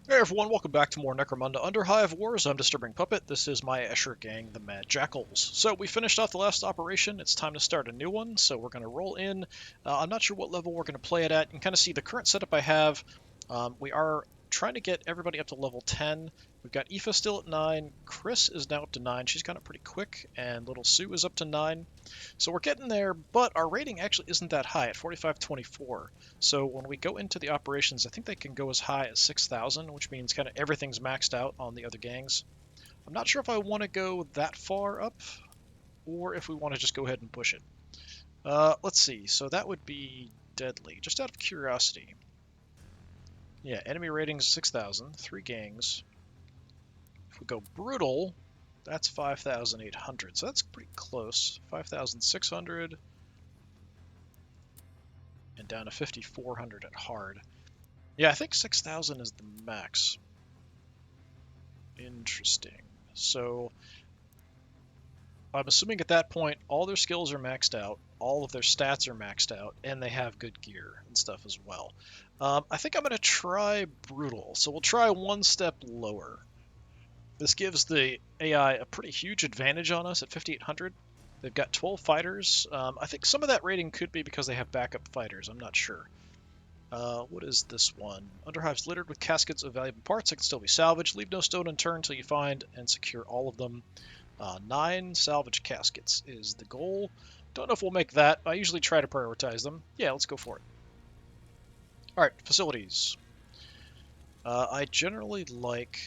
Hey everyone, welcome back to more Necromunda Underhive Wars. I'm DisturbingPuppet. This is my Escher gang, the Mad Jackals. So we finished off the last operation. It's time to start a new one, so we're going to roll in. I'm not sure what level we're going to play it at. You can kind of see the current setup I have. We are trying to get everybody up to level 10. We've got Aoife still at 9. Chris is now up to 9. She's got it pretty quick. And little Sue is up to 9. So we're getting there, but our rating actually isn't that high at 4524. So when we go into the operations, I think they can go as high as 6,000, which means kind of everything's maxed out on the other gangs. I'm not sure if I want to go that far up, or if we want to just go ahead and push it. Let's see. So that would be deadly. Just out of curiosity. Yeah, enemy ratings 6,000, 3 gangs. If we go brutal, that's 5,800. So that's pretty close. 5,600 and down to 5,400 at hard. Yeah, I think 6,000 is the max. Interesting. So I'm assuming at that point all their skills are maxed out, all of their stats are maxed out, and they have good gear and stuff as well. I think I'm going to try Brutal. So we'll try one step lower. This gives the AI a pretty huge advantage on us at 5,800. They've got 12 fighters. I think some of that rating could be because they have backup fighters. I'm not sure. What is this one? Underhive's littered with caskets of valuable parts that can still be salvaged. Leave no stone unturned until you find and secure all of them. 9 salvage caskets is the goal. Don't know if we'll make that. I usually try to prioritize them. Yeah, let's go for it. Alright, facilities. I generally like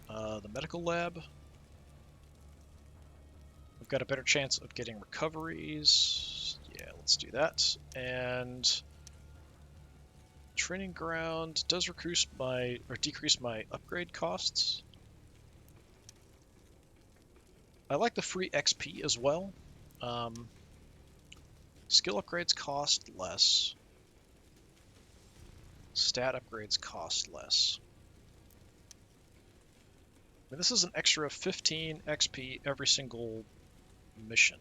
the medical lab. We've got a better chance of getting recoveries. Yeah, let's do that. And training ground does decrease my upgrade costs. I like the free XP as well. Skill upgrades cost less. Stat upgrades cost less. I mean, this is an extra 15 XP every single mission.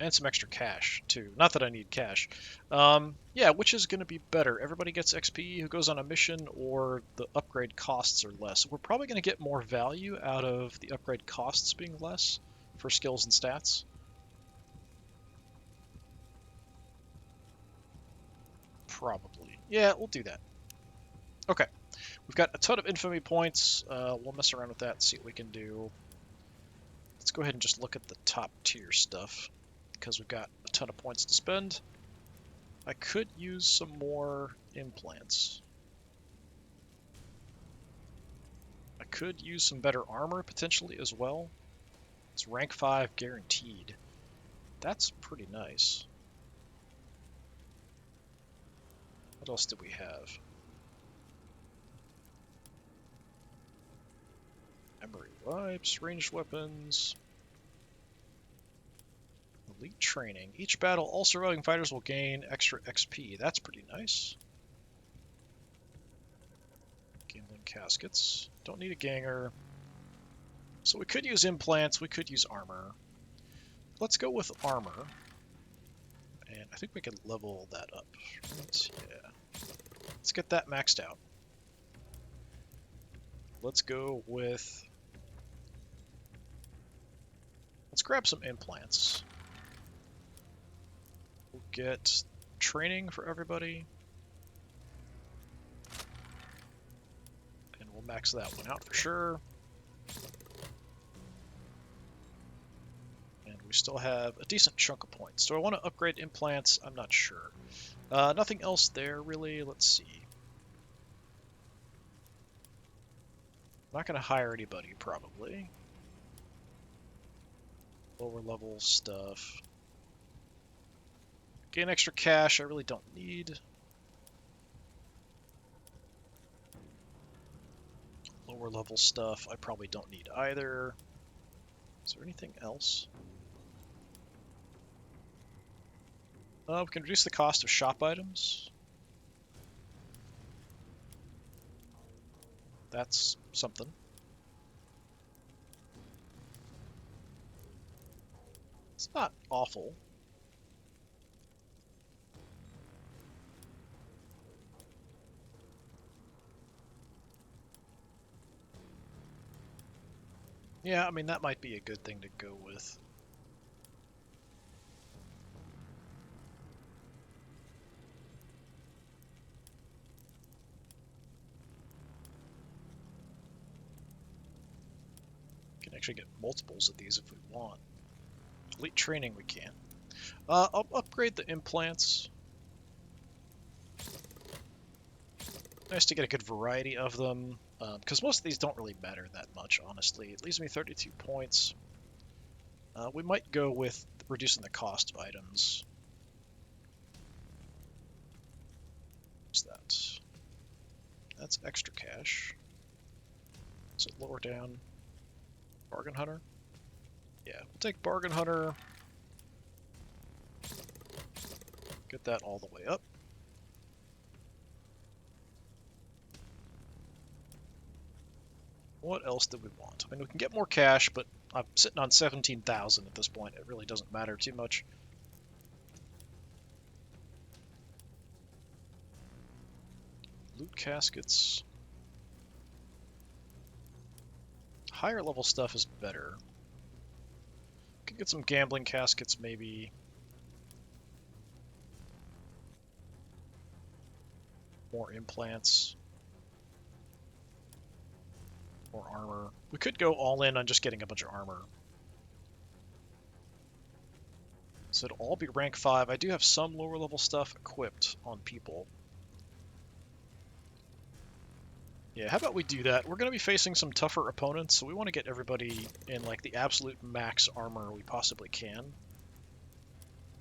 And some extra cash, too. Not that I need cash. Yeah, which is going to be better? Everybody gets XP who goes on a mission, or the upgrade costs are less. We're probably going to get more value out of the upgrade costs being less for skills and stats. Probably. Yeah, we'll do that. Okay. We've got a ton of infamy points. We'll mess around with that and see what we can do. Let's go ahead and just look at the top tier stuff, because we've got a ton of points to spend. I could use some more implants. I could use some better armor potentially as well. It's rank 5 guaranteed. That's pretty nice. What else do we have? Memory wipes, ranged weapons, elite training. Each battle, all surviving fighters will gain extra XP. That's pretty nice. Gambling caskets. Don't need a ganger. So we could use implants, we could use armor. Let's go with armor. And I think we can level that up. Let's get that maxed out. Let's go with... Let's grab some implants. We'll get training for everybody. And we'll max that one out for sure. And we still have a decent chunk of points. Do I want to upgrade implants? I'm not sure. Nothing else there, really. Let's see. I'm not going to hire anybody, probably. Lower level stuff. Gain extra cash, I really don't need. Lower level stuff, I probably don't need either. Is there anything else? We can reduce the cost of shop items. That's something. It's not awful. Yeah, I mean, that might be a good thing to go with. Can actually get multiples of these if we want. Elite training we can. I'll upgrade the implants. Nice to get a good variety of them, because most of these don't really matter that much, honestly. It leaves me 32 points. We might go with reducing the cost of items. What's that? That's extra cash. Is it lower down? Bargain Hunter? Yeah, we'll take Bargain Hunter. Get that all the way up. What else do we want? I mean, we can get more cash, but I'm sitting on 17,000 at this point. It really doesn't matter too much. Loot caskets. Higher level stuff is better. Could get some gambling caskets, maybe. More implants. More armor. We could go all in on just getting a bunch of armor. So it'll all be rank 5. I do have some lower level stuff equipped on people. Yeah, how about we do that? We're going to be facing some tougher opponents, so we want to get everybody in like the absolute max armor we possibly can.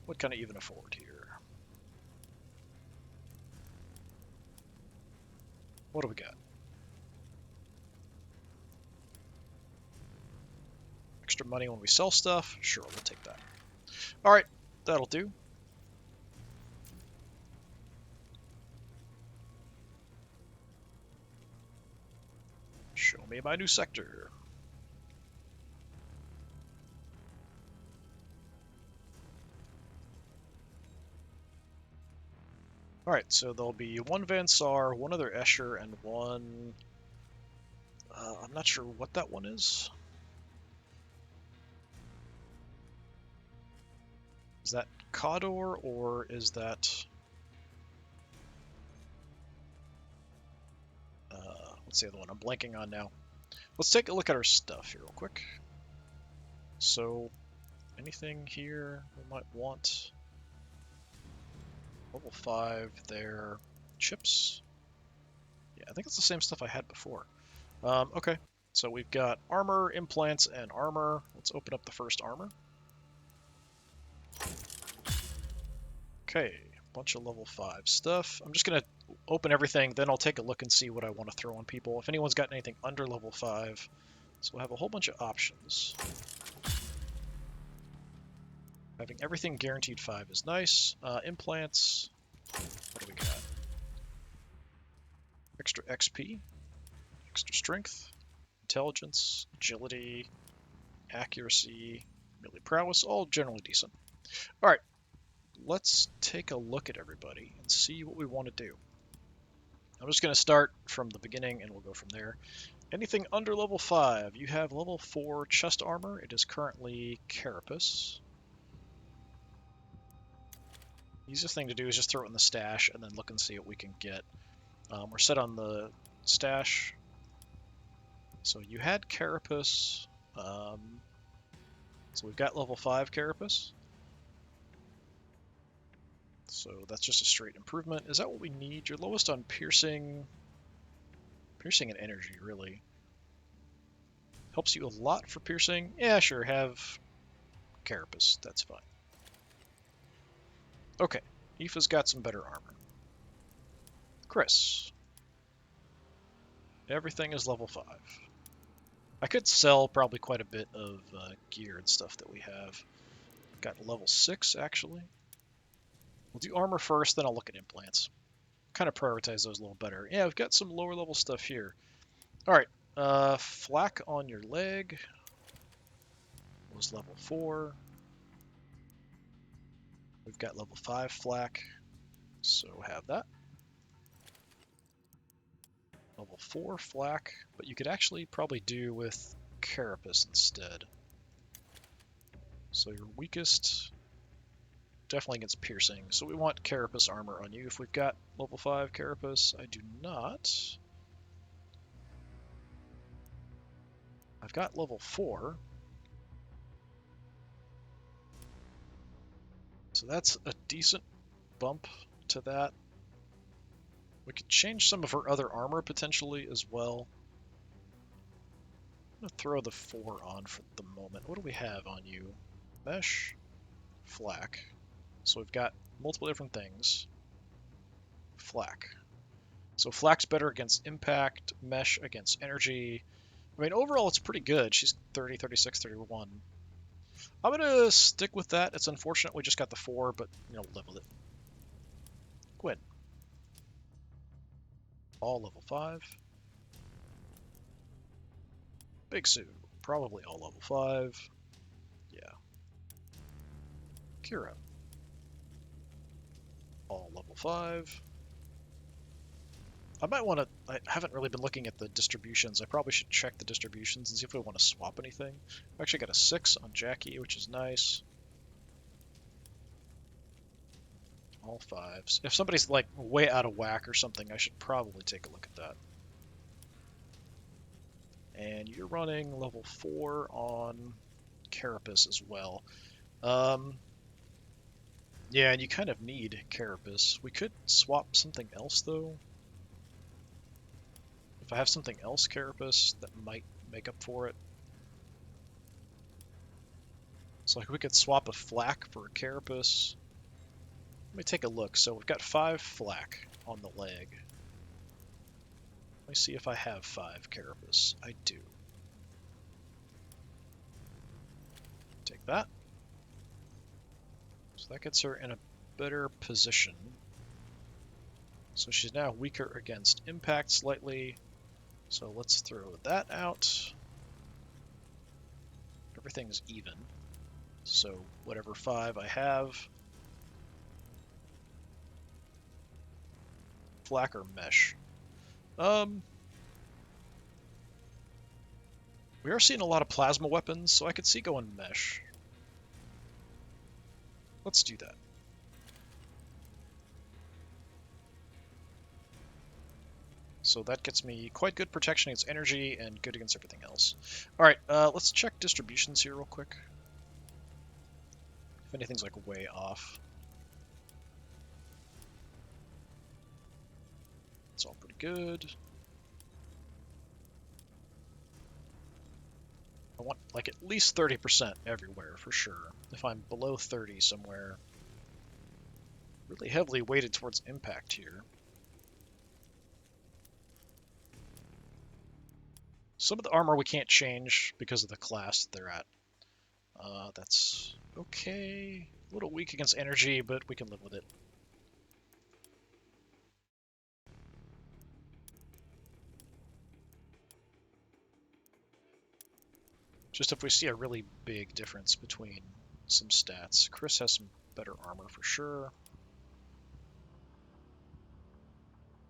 What can I even afford here? What do we got? Extra money when we sell stuff? Sure, we'll take that. Alright, that'll do. Show me my new sector. Alright, so there'll be one Van Saar, one other Escher, and one... I'm not sure what that one is. Is that Cador, or is that... what's the other one I'm blanking on now? Let's take a look at our stuff here real quick. So, anything here we might want? Level 5 there. Chips? Yeah, I think it's the same stuff I had before. Okay, so we've got armor, implants, and armor. Let's open up the first armor. Okay, bunch of level 5 stuff. I'm just going to open everything, then I'll take a look and see what I want to throw on people. If anyone's got anything under level 5, so we'll have a whole bunch of options. Having everything guaranteed 5 is nice. Implants, what do we got? Extra XP, extra strength, intelligence, agility, accuracy, melee prowess, all generally decent. Alright, let's take a look at everybody and see what we want to do. I'm just going to start from the beginning and we'll go from there. Anything under level 5, you have level 4 chest armor. It is currently Carapace. Easiest thing to do is just throw it in the stash and then look and see what we can get. We're set on the stash. So you had Carapace. So we've got level 5 Carapace. So that's just a straight improvement. Is that what we need? You're lowest on piercing. Piercing and energy, really. Helps you a lot for piercing. Yeah, sure, have Carapace. That's fine. Okay, Aoife's got some better armor. Chris. Everything is level 5. I could sell probably quite a bit of gear and stuff that we have. Got level 6, actually. We'll do armor first, then I'll look at implants. Kind of prioritize those a little better. Yeah, we've got some lower level stuff here. Alright, flak on your leg was level 4. We've got level 5 flak, so have that. Level 4 flak, but you could actually probably do with Carapace instead. So your weakest, definitely against piercing. So we want Carapace armor on you. If we've got level 5 Carapace, I do not. I've got level 4. So that's a decent bump to that. We could change some of her other armor potentially as well. I'm going to throw the 4 on for the moment. What do we have on you? Mesh, flak. So we've got multiple different things. Flak. So flak's better against impact, mesh against energy. I mean, overall it's pretty good. She's 30, 36, 31. I'm going to stick with that. It's unfortunate we just got the 4, but, live with it. Gwyn. All level 5. Big Sue. Probably all level 5. Yeah. Kira. All level 5. I might want to... I haven't really been looking at the distributions. I probably should check the distributions and see if we want to swap anything. I've actually got a 6 on Jackie, which is nice. All 5s. If somebody's like way out of whack or something, I should probably take a look at that. And you're running level 4 on Carapace as well. Yeah, and you kind of need Carapace. We could swap something else, though. If I have something else Carapace, that might make up for it. So like we could swap a flak for a Carapace. Let me take a look. So we've got 5 flak on the leg. Let me see if I have 5 Carapace. I do. Take that. So that gets her in a better position. So she's now weaker against impact slightly. So let's throw that out. Everything's even. So whatever 5 I have. Flak or mesh. We are seeing a lot of plasma weapons, so I could see going mesh. Let's do that. So that gets me quite good protection against energy and good against everything else. Alright, let's check distributions here real quick. If anything's like way off. It's all pretty good. I want like at least 30% everywhere for sure. If I'm below 30 somewhere, really heavily weighted towards impact here. Some of the armor we can't change because of the class that they're at. That's okay. A little weak against energy, but we can live with it. Just if we see a really big difference between some stats. Chris has some better armor for sure.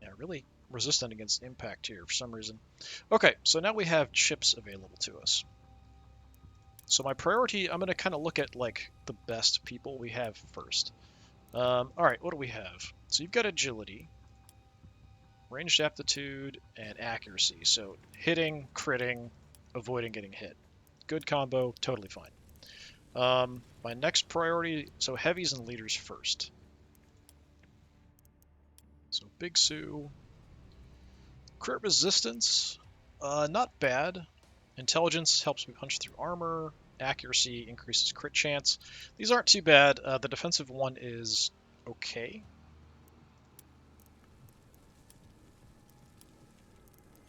Yeah, really resistant against impact here for some reason. Okay, so now we have chips available to us. So my priority, I'm going to kind of look at like the best people we have first. Alright, what do we have? So you've got agility, ranged aptitude, and accuracy. So hitting, critting, avoiding getting hit. Good combo, totally fine. My next priority, so heavies and leaders first. So Big Sue. Crit resistance, not bad. Intelligence helps me punch through armor. Accuracy increases crit chance. These aren't too bad. The defensive one is okay.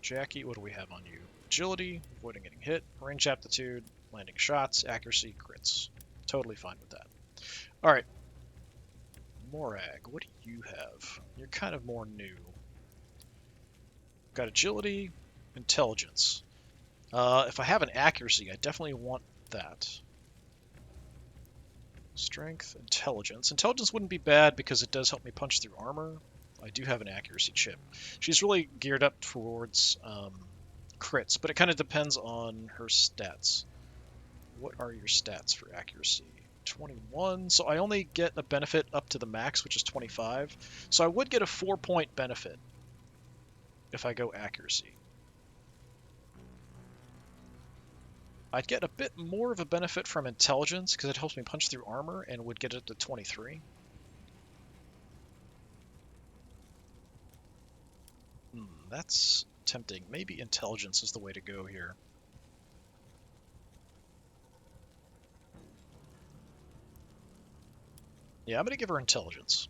Jackie, what do we have on you? Agility, avoiding getting hit, range aptitude, landing shots, accuracy, crits. Totally fine with that. Alright. Morag, what do you have? You're kind of more new. Got agility, intelligence. If I have an accuracy, I definitely want that. Strength, intelligence. Intelligence wouldn't be bad because it does help me punch through armor. I do have an accuracy chip. She's really geared up towards crits, but it kind of depends on her stats. What are your stats for accuracy? 21, so I only get a benefit up to the max, which is 25. So I would get a 4-point benefit if I go accuracy. I'd get a bit more of a benefit from intelligence because it helps me punch through armor and would get it to 23. That's tempting. Maybe intelligence is the way to go here. Yeah, I'm going to give her intelligence.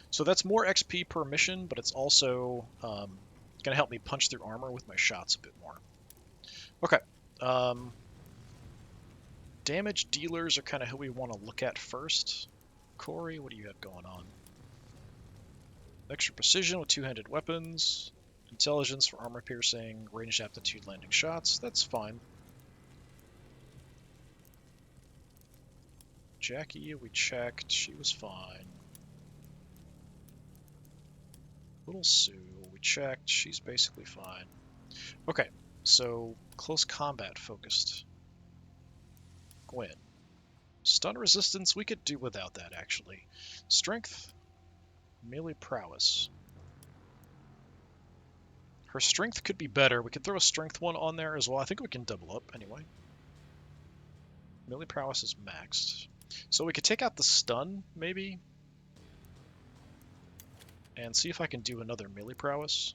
So that's more XP per mission, but it's also going to help me punch through armor with my shots a bit more. Okay. Damage dealers are kind of who we want to look at first. Corey, what do you have going on? Extra precision with two-handed weapons. Intelligence for armor piercing. Ranged aptitude landing shots. That's fine. Jackie, we checked. She was fine. Little Sue, we checked. She's basically fine. Okay, so close combat focused. Gwen. Stun resistance, we could do without that, actually. Strength, melee prowess. Her strength could be better. We could throw a strength one on there as well. I think we can double up anyway. Melee prowess is maxed. So we could take out the stun, maybe. And see if I can do another melee prowess.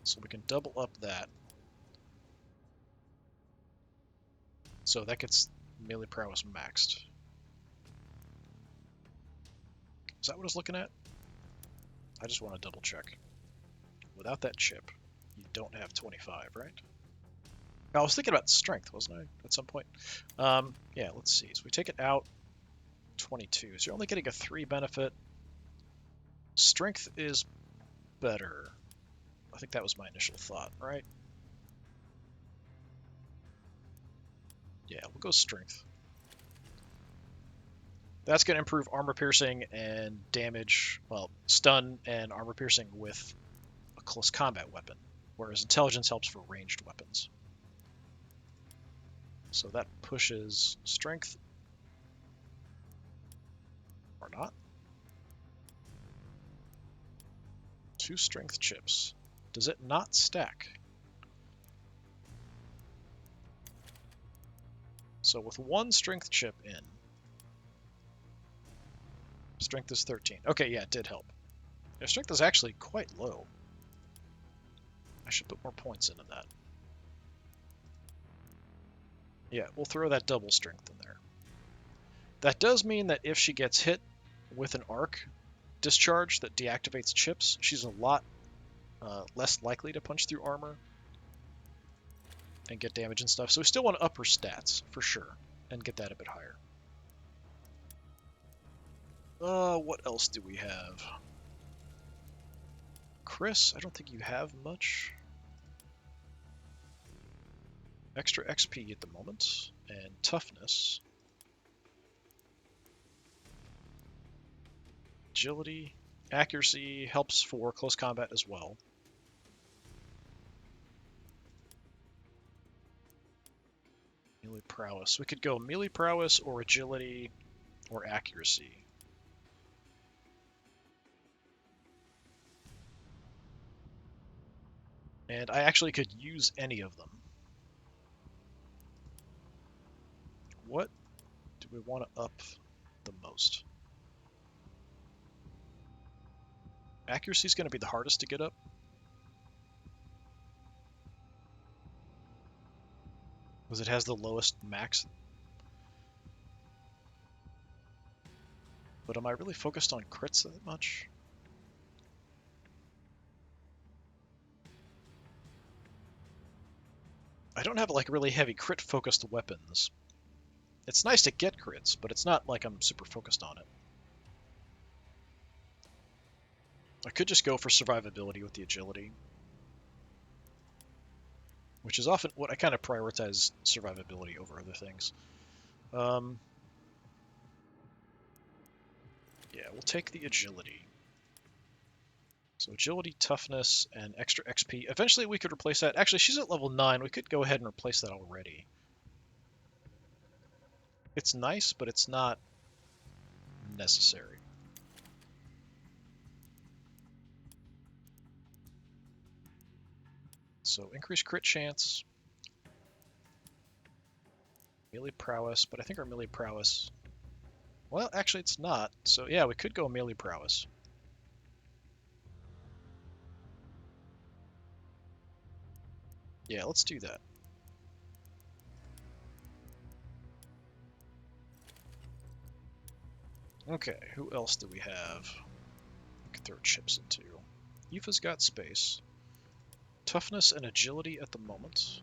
So we can double up that. So that gets melee prowess maxed. Is that what I was looking at? I just want to double check. Without that chip, you don't have 25, right? I was thinking about strength, wasn't I, at some point? Yeah, let's see. So we take it out, 22. So you're only getting a 3 benefit. Strength is better. I think that was my initial thought, right? Yeah, we'll go strength. That's going to improve armor piercing and damage, well, stun and armor piercing with a close combat weapon, whereas intelligence helps for ranged weapons. So that pushes strength. Or not. 2 strength chips. Does it not stack? So with 1 strength chip in, strength is 13. Okay, yeah, it did help. Their strength is actually quite low. I should put more points into that. Yeah, we'll throw that double strength in there. That does mean that if she gets hit with an arc discharge that deactivates chips, she's a lot less likely to punch through armor and get damage and stuff. So we still want to up her stats, for sure, and get that a bit higher. What else do we have? Chris, I don't think you have much. Extra XP at the moment, and toughness. Agility. Accuracy helps for close combat as well. Melee prowess. We could go melee prowess or agility or accuracy. And I actually could use any of them. What do we want to up the most? Accuracy is going to be the hardest to get up. Because it has the lowest max. But am I really focused on crits that much? I don't have like really heavy crit focused weapons. It's nice to get crits, but it's not like I'm super focused on it. I could just go for survivability with the agility. Which is often what I kind of prioritize, survivability over other things. Yeah, we'll take the agility. So agility, toughness, and extra XP. Eventually we could replace that. Actually, she's at level 9. We could go ahead and replace that already. It's nice, but it's not necessary. So increased crit chance. Melee prowess, but I think our melee prowess... Well, actually it's not. So yeah, we could go melee prowess. Yeah, let's do that. Okay, who else do we have we could throw chips into? Aoife's got space. Toughness and agility at the moment.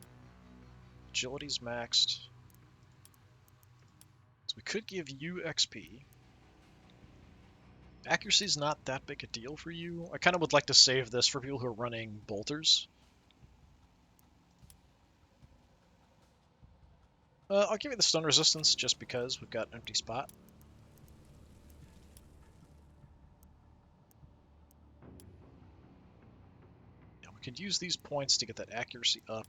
Agility's maxed. So we could give you XP. Accuracy's not that big a deal for you. I kind of would like to save this for people who are running bolters. I'll give you the stun resistance just because we've got an empty spot. Yeah, we could use these points to get that accuracy up.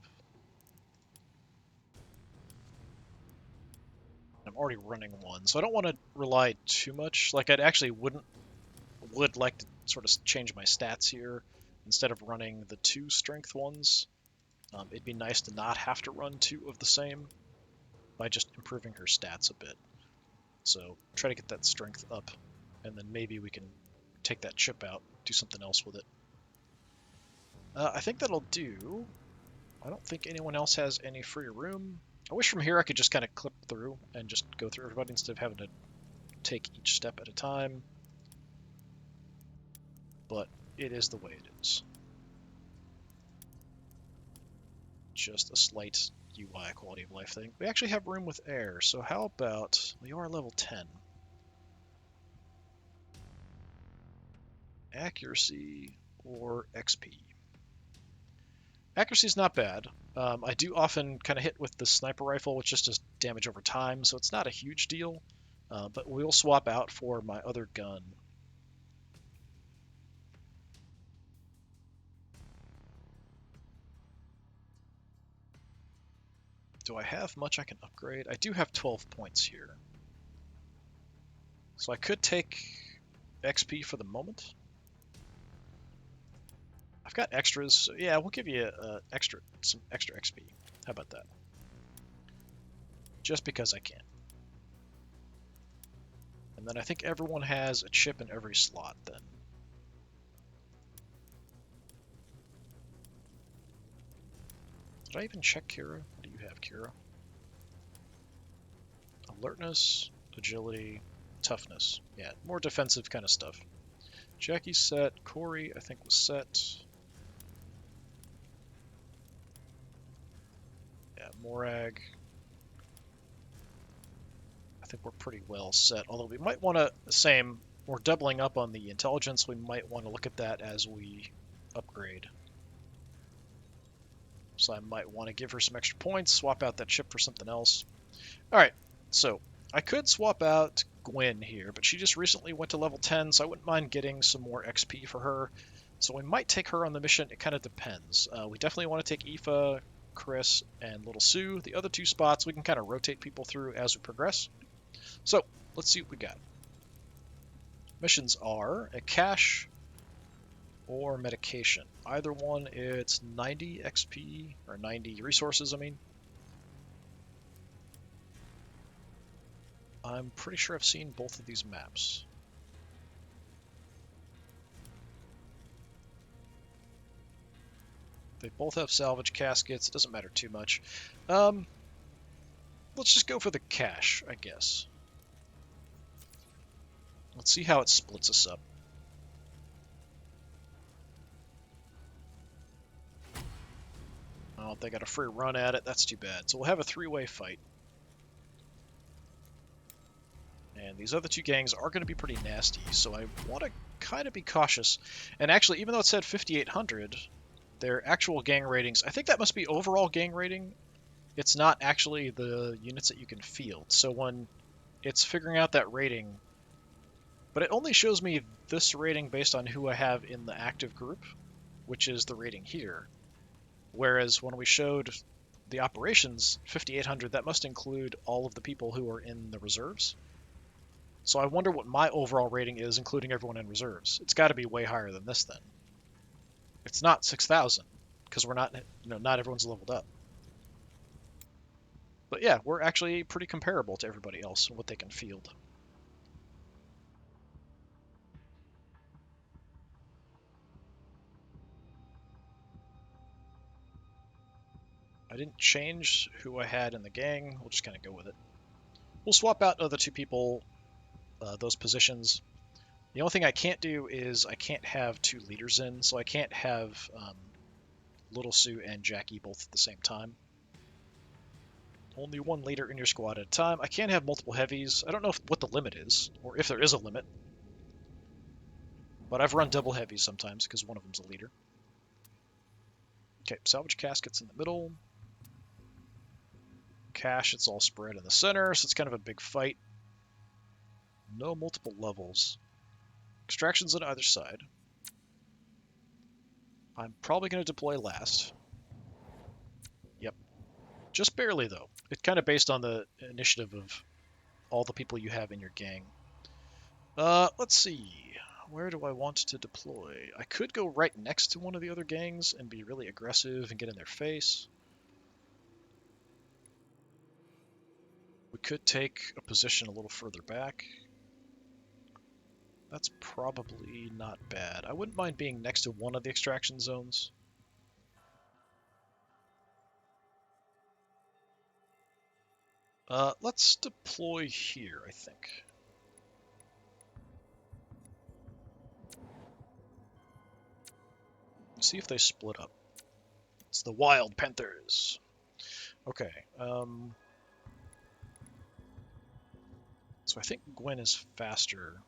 I'm already running one, so I don't want to rely too much. Like, would like to sort of change my stats here. Instead of running the 2 strength ones, it'd be nice to not have to run 2 of the same by just improving her stats a bit. So try to get that strength up, and then maybe we can take that chip out, do something else with it. I think that'll do. I don't think anyone else has any free room. I wish from here I could just kind of clip through and just go through everybody instead of having to take each step at a time. But it is the way it is. Just a slight UI quality of life thing. We actually have room with air, so how about we are level 10. Accuracy or XP. Accuracy is not bad. I do often kind of hit with the sniper rifle, which just does damage over time, so it's not a huge deal. But we'll swap out for my other gun. Do I have much I can upgrade? I do have 12 points here. So I could take XP for the moment. I've got extras, so yeah, we'll give you some extra XP. How about that? Just because I can. And then I think everyone has a chip in every slot then. Did I even check Kira? What do you have, Kira? Alertness, agility, toughness. Yeah, more defensive kind of stuff. Jackie's set. Corey, I think, was set. Yeah, Morag. I think we're pretty well set. Although we might want to, we're doubling up on the intelligence. We might want to look at that as we upgrade. So I might want to give her some extra points, swap out that chip for something else. Alright, so I could swap out Gwen here, but she just recently went to level 10, so I wouldn't mind getting some more XP for her. So we might take her on the mission. It kind of depends. We definitely want to take Aoife, Chris, and Little Sue. The other 2 spots we can kind of rotate people through as we progress. So let's see what we got. Missions are a cache or medication. Either one, it's 90 XP, or 90 resources, I mean. I'm pretty sure I've seen both of these maps. They both have salvage caskets. It doesn't matter too much. Let's just go for the cache, I guess. Let's see how it splits us up. Oh, they got a free run at it. That's too bad. So we'll have a 3-way fight. And these other 2 gangs are going to be pretty nasty, so I want to kind of be cautious. And actually, even though it said 5,800, their actual gang ratings, I think that must be overall gang rating. It's not actually the units that you can field. So when it's figuring out that rating, But it only shows me this rating based on who I have in the active group, which is the rating here. Whereas when we showed the operations, 5,800, that must include all of the people who are in the reserves. So I wonder what my overall rating is, including everyone in reserves. It's got to be way higher than this then. It's not 6,000, because we're not, not everyone's leveled up. But yeah, we're actually pretty comparable to everybody else in what they can field. I didn't change who I had in the gang. We'll just kind of go with it. We'll swap out other two people, those positions. The only thing I can't do is I can't have two leaders in, so I can't have Little Sue and Jackie both at the same time. Only one leader in your squad at a time. I can't have multiple heavies. I don't know what the limit is, or if there is a limit. But I've run double heavies sometimes, because one of them's a leader. Okay, salvage caskets in the middle. Cash, it's all spread in the center, so it's kind of a big fight. No multiple levels. Extractions on either side. I'm probably going to deploy last. Yep. Just barely, though. It's kind of based on the initiative of all the people you have in your gang. Let's see. Where do I want to deploy? I could go right next to one of the other gangs and be really aggressive and get in their face. We could take a position a little further back. That's probably not bad. I wouldn't mind being next to one of the extraction zones. Let's deploy here, I think. See if they split up. It's the Wild Panthers. Okay. So I think Gwen is faster.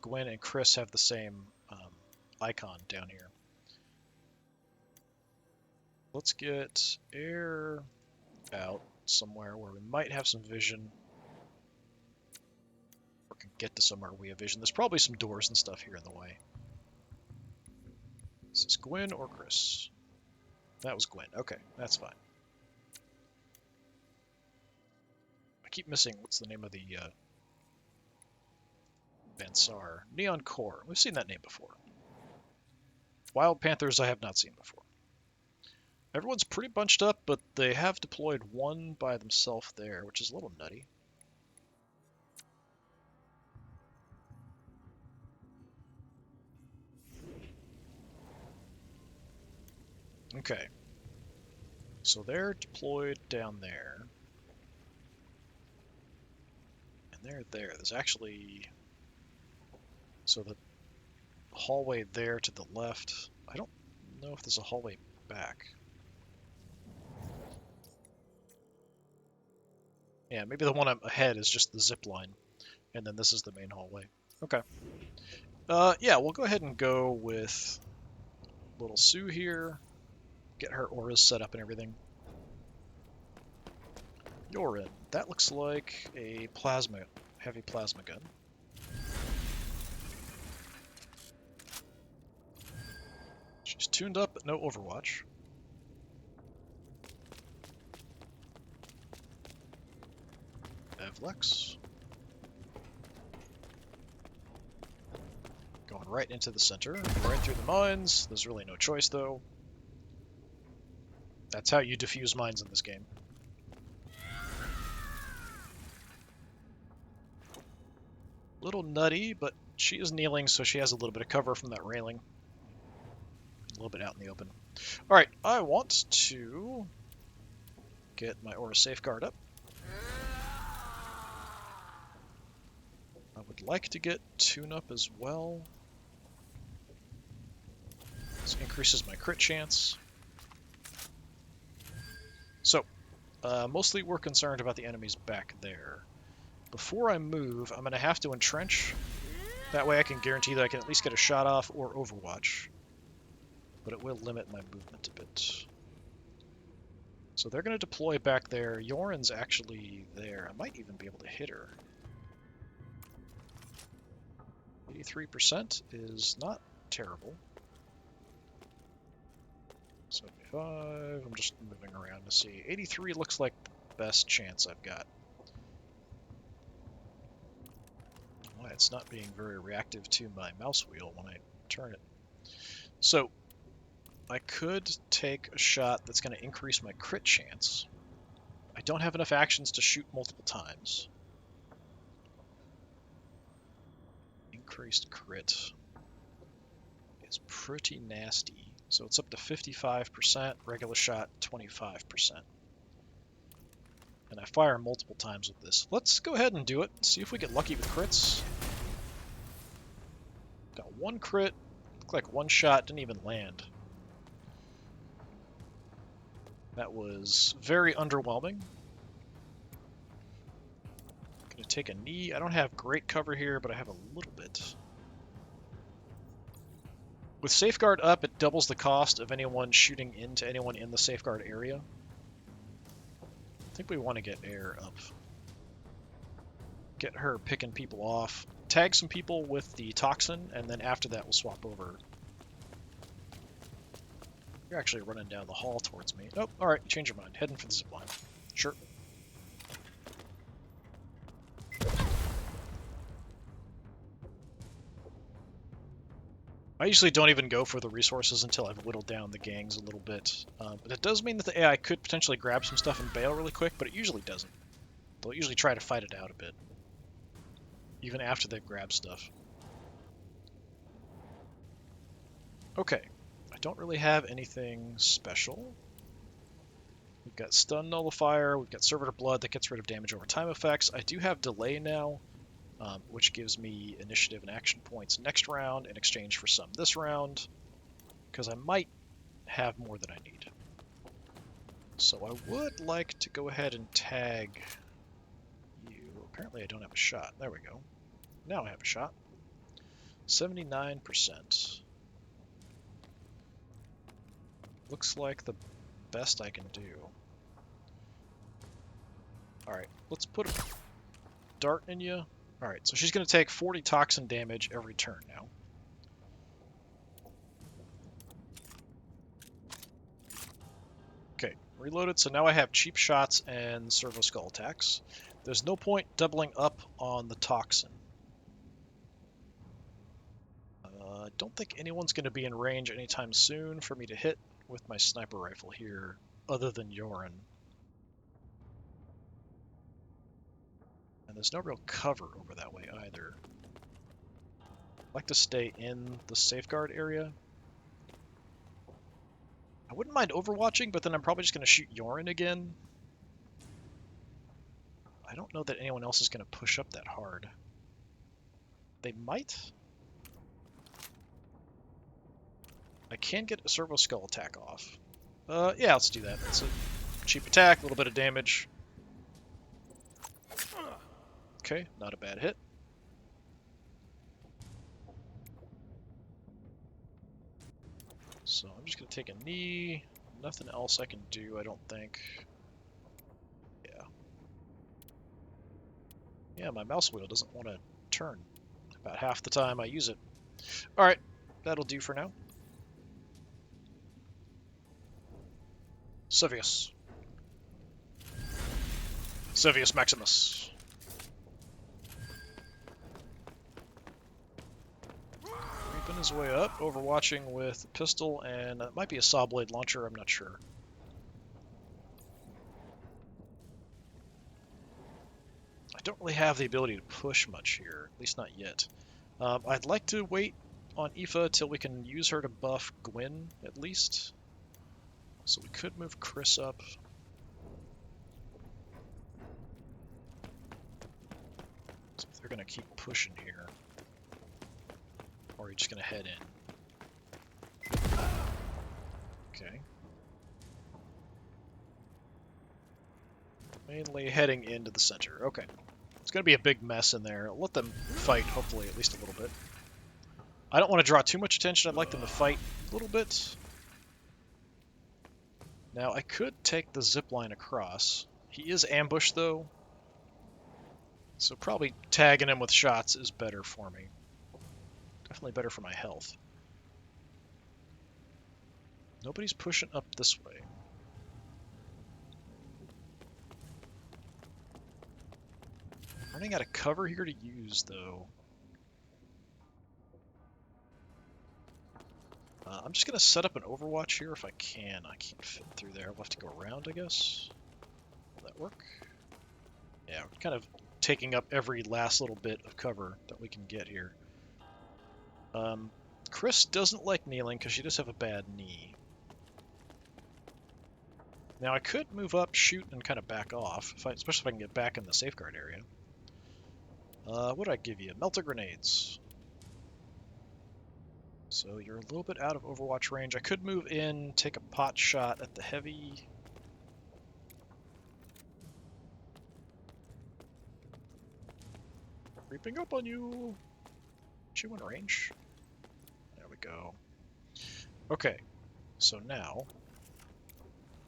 Gwen and Chris have the same icon down here. Let's get air out somewhere where we might have some vision. Or can get to somewhere we have vision. There's probably some doors and stuff here in the way. Is this Gwen or Chris? That was Gwen. Okay, that's fine. I keep missing what's the name of the Bansar. Neon Core. We've seen that name before. Wild Panthers I have not seen before. Everyone's pretty bunched up, but they have deployed one by themselves there, which is a little nutty. Okay. So they're deployed down there. And they're there. There's actually... So the hallway there to the left. I don't know if there's a hallway back. Yeah, maybe the one ahead is just the zip line. And then this is the main hallway. Okay. Yeah, we'll go ahead and go with Little Sue here. Get her auras set up and everything. Yorin. That looks like a heavy plasma gun. She's tuned up, but no Overwatch. Evlex. Going right into the center, right through the mines. There's really no choice, though. That's how you defuse mines in this game. Little nutty, but she is kneeling, so she has a little bit of cover from that railing. A little bit out in the open. Alright, I want to get my Aura Safeguard up. I would like to get Tune Up as well. This increases my crit chance. So, mostly we're concerned about the enemies back there. Before I move, I'm going to have to entrench. That way I can guarantee that I can at least get a shot off or Overwatch. But it will limit my movement a bit. So they're going to deploy back there. Yorin's actually there. I might even be able to hit her. 83% is not terrible. 75, I'm just moving around to see. 83 looks like the best chance I've got. Well, it's not being very reactive to my mouse wheel when I turn it. So, I could take a shot that's going to increase my crit chance. I don't have enough actions to shoot multiple times. Increased crit is pretty nasty. So it's up to 55%, regular shot 25%. And I fire multiple times with this. Let's go ahead and do it. See if we get lucky with crits. Got one crit. Looked like one shot didn't even land. That was very underwhelming. Gonna take a knee. I don't have great cover here, but I have a little bit. With Safeguard up, it doubles the cost of anyone shooting into anyone in the Safeguard area. I think we want to get air up. Get her picking people off. Tag some people with the toxin, and then after that we'll swap over. You're actually running down the hall towards me. Oh, alright, change your mind. Heading for the zipline. Sure. I usually don't even go for the resources until I've whittled down the gangs a little bit. But it does mean that the AI could potentially grab some stuff and bail really quick, but it usually doesn't. They'll usually try to fight it out a bit, even after they've grabbed stuff. Okay, I don't really have anything special. We've got Stun Nullifier, we've got Servitor Blood that gets rid of damage over time effects. I do have Delay now, which gives me initiative and action points next round in exchange for some this round, because I might have more than I need. So I would like to go ahead and tag you. Apparently I don't have a shot. There we go. Now I have a shot. 79%. Looks like the best I can do. Alright, let's put a dart in you. Alright, so she's going to take 40 toxin damage every turn now. Okay, reloaded, so now I have cheap shots and servo skull attacks. There's no point doubling up on the toxin. I don't think anyone's going to be in range anytime soon for me to hit with my sniper rifle here, other than Yorin. And there's no real cover over that way either. I'd like to stay in the safeguard area. I wouldn't mind overwatching, but then I'm probably just going to shoot Yorin again. I don't know that anyone else is going to push up that hard. They might. I can get a servo skull attack off. Yeah, let's do that. It's a cheap attack, a little bit of damage. Okay, not a bad hit. So I'm just going to take a knee. Nothing else I can do, I don't think. Yeah. Yeah, my mouse wheel doesn't want to turn about half the time I use it. Alright, that'll do for now. Sevius. Sevius Maximus. Creeping his way up, overwatching with a pistol, and it might be a saw blade launcher, I'm not sure. I don't really have the ability to push much here, at least not yet. I'd like to wait on Aoife till we can use her to buff Gwyn, at least. So we could move Chris up. So if they're going to keep pushing here. Or are you just going to head in? Okay. Mainly heading into the center. Okay. It's going to be a big mess in there. Let them fight, hopefully, at least a little bit. I don't want to draw too much attention. I'd like them to fight a little bit. Now, I could take the zipline across. He is ambushed, though. So probably tagging him with shots is better for me. Definitely better for my health. Nobody's pushing up this way. Running out of cover here to use, though. I'm just going to set up an overwatch here if I can. I can't fit through there. We'll have to go around, I guess. Will that work? Yeah, we're kind of taking up every last little bit of cover that we can get here. Chris doesn't like kneeling because she does have a bad knee. Now, I could move up, shoot, and kind of back off, especially if I can get back in the safeguard area. What did I give you? Melter grenades. So you're a little bit out of Overwatch range. I could move in, take a pot shot at the heavy. Creeping up on you. Is you in range? There we go. Okay, so now,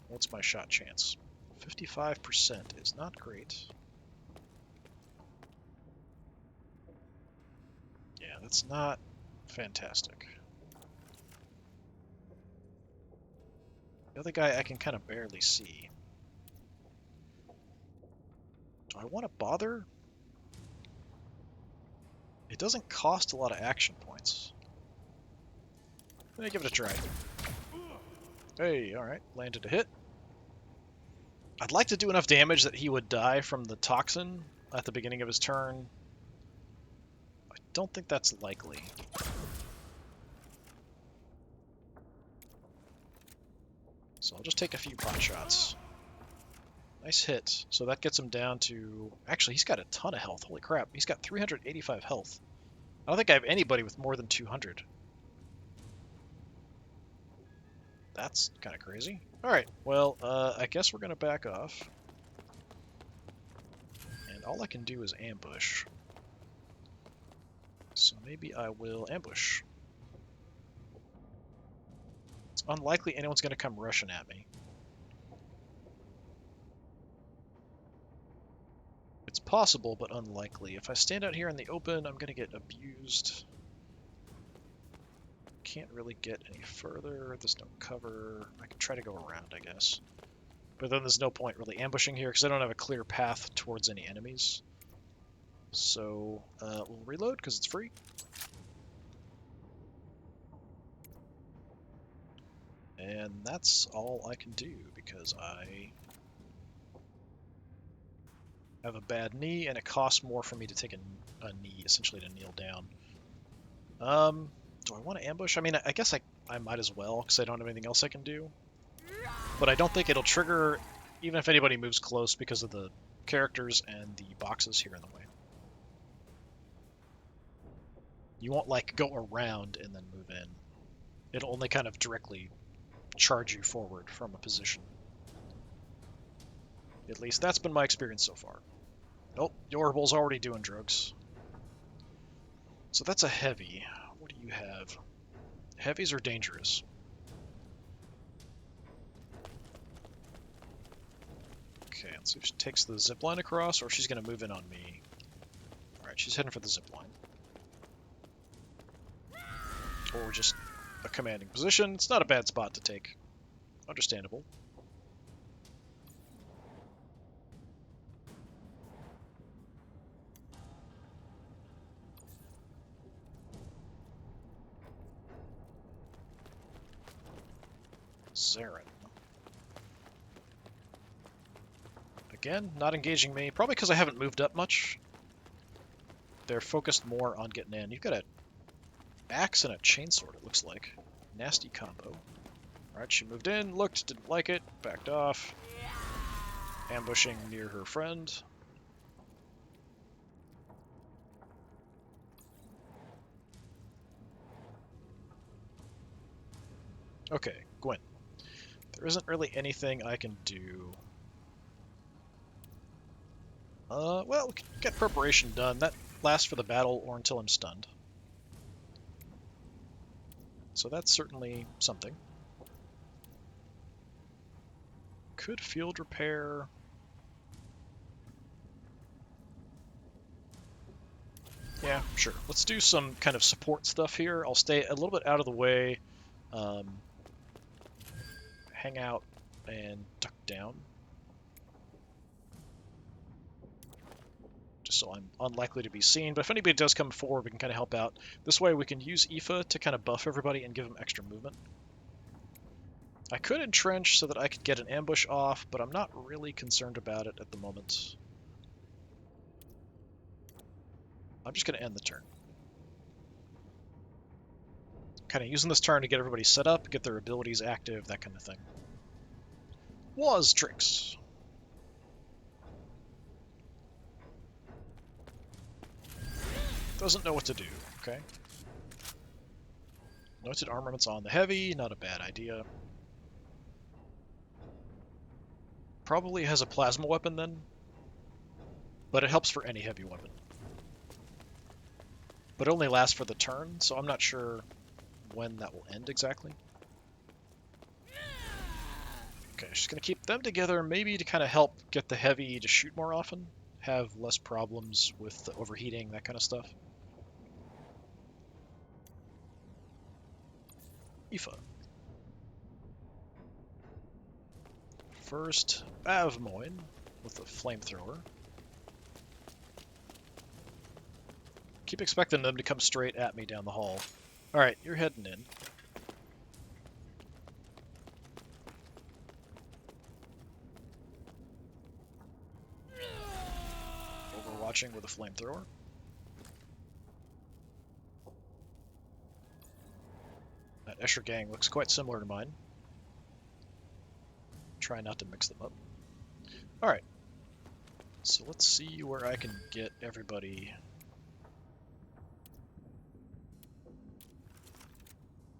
what's my shot chance? 55% is not great. Yeah, that's not fantastic. The other guy I can kind of barely see. Do I want to bother? It doesn't cost a lot of action points. Let me give it a try. Hey, alright, landed a hit. I'd like to do enough damage that he would die from the toxin at the beginning of his turn. I don't think that's likely. So I'll just take a few pot shots. Nice hit. So that gets him down to... Actually, he's got a ton of health. Holy crap. He's got 385 health. I don't think I have anybody with more than 200. That's kind of crazy. Alright, well, I guess we're going to back off. And all I can do is ambush. So maybe I will ambush. It's unlikely anyone's going to come rushing at me. It's possible, but unlikely. If I stand out here in the open, I'm going to get abused. Can't really get any further. There's no cover. I can try to go around, I guess. But then there's no point really ambushing here because I don't have a clear path towards any enemies. So we'll reload because it's free. And that's all I can do because I have a bad knee and it costs more for me to take a knee, essentially to kneel down. Do I want to ambush? I mean, I guess I might as well because I don't have anything else I can do. But I don't think it'll trigger even if anybody moves close because of the characters and the boxes here in the way. You won't, like, go around and then move in. It'll only kind of directly charge you forward from a position. At least that's been my experience so far. Nope, the Orble's already doing drugs. So that's a heavy. What do you have? Heavies are dangerous. Okay, let's see if she takes the zipline across or she's going to move in on me. Alright, she's heading for the zipline. Or just a commanding position. It's not a bad spot to take. Understandable. Zarin. Again, not engaging me. Probably because I haven't moved up much. They're focused more on getting in. You've got an axe and a chainsword, it looks like. Nasty combo. Alright, she moved in, looked, didn't like it, backed off. Ambushing near her friend. Okay, Gwen. There isn't really anything I can do. Well, we can get preparation done. That lasts for the battle or until I'm stunned. So that's certainly something. Could field repair. Yeah, sure. Let's do some kind of support stuff here. I'll stay a little bit out of the way, hang out, and duck down. Just so I'm unlikely to be seen. But if anybody does come forward, we can kind of help out. This way we can use Aoife to kind of buff everybody and give them extra movement. I could entrench so that I could get an ambush off, but I'm not really concerned about it at the moment. I'm just going to end the turn. Kind of using this turn to get everybody set up, get their abilities active, that kind of thing. Was tricks. Doesn't know what to do, okay. Noted armaments on the heavy, not a bad idea. Probably has a plasma weapon then, but it helps for any heavy weapon. But it only lasts for the turn, so I'm not sure when that will end exactly. Okay, just gonna keep them together, maybe to kind of help get the heavy to shoot more often, have less problems with the overheating, that kind of stuff. Aoife. First, Avmoin with the flamethrower. Keep expecting them to come straight at me down the hall. Alright, you're heading in. Overwatching with a flamethrower. That Escher gang looks quite similar to mine. Try not to mix them up. Alright. So let's see where I can get everybody.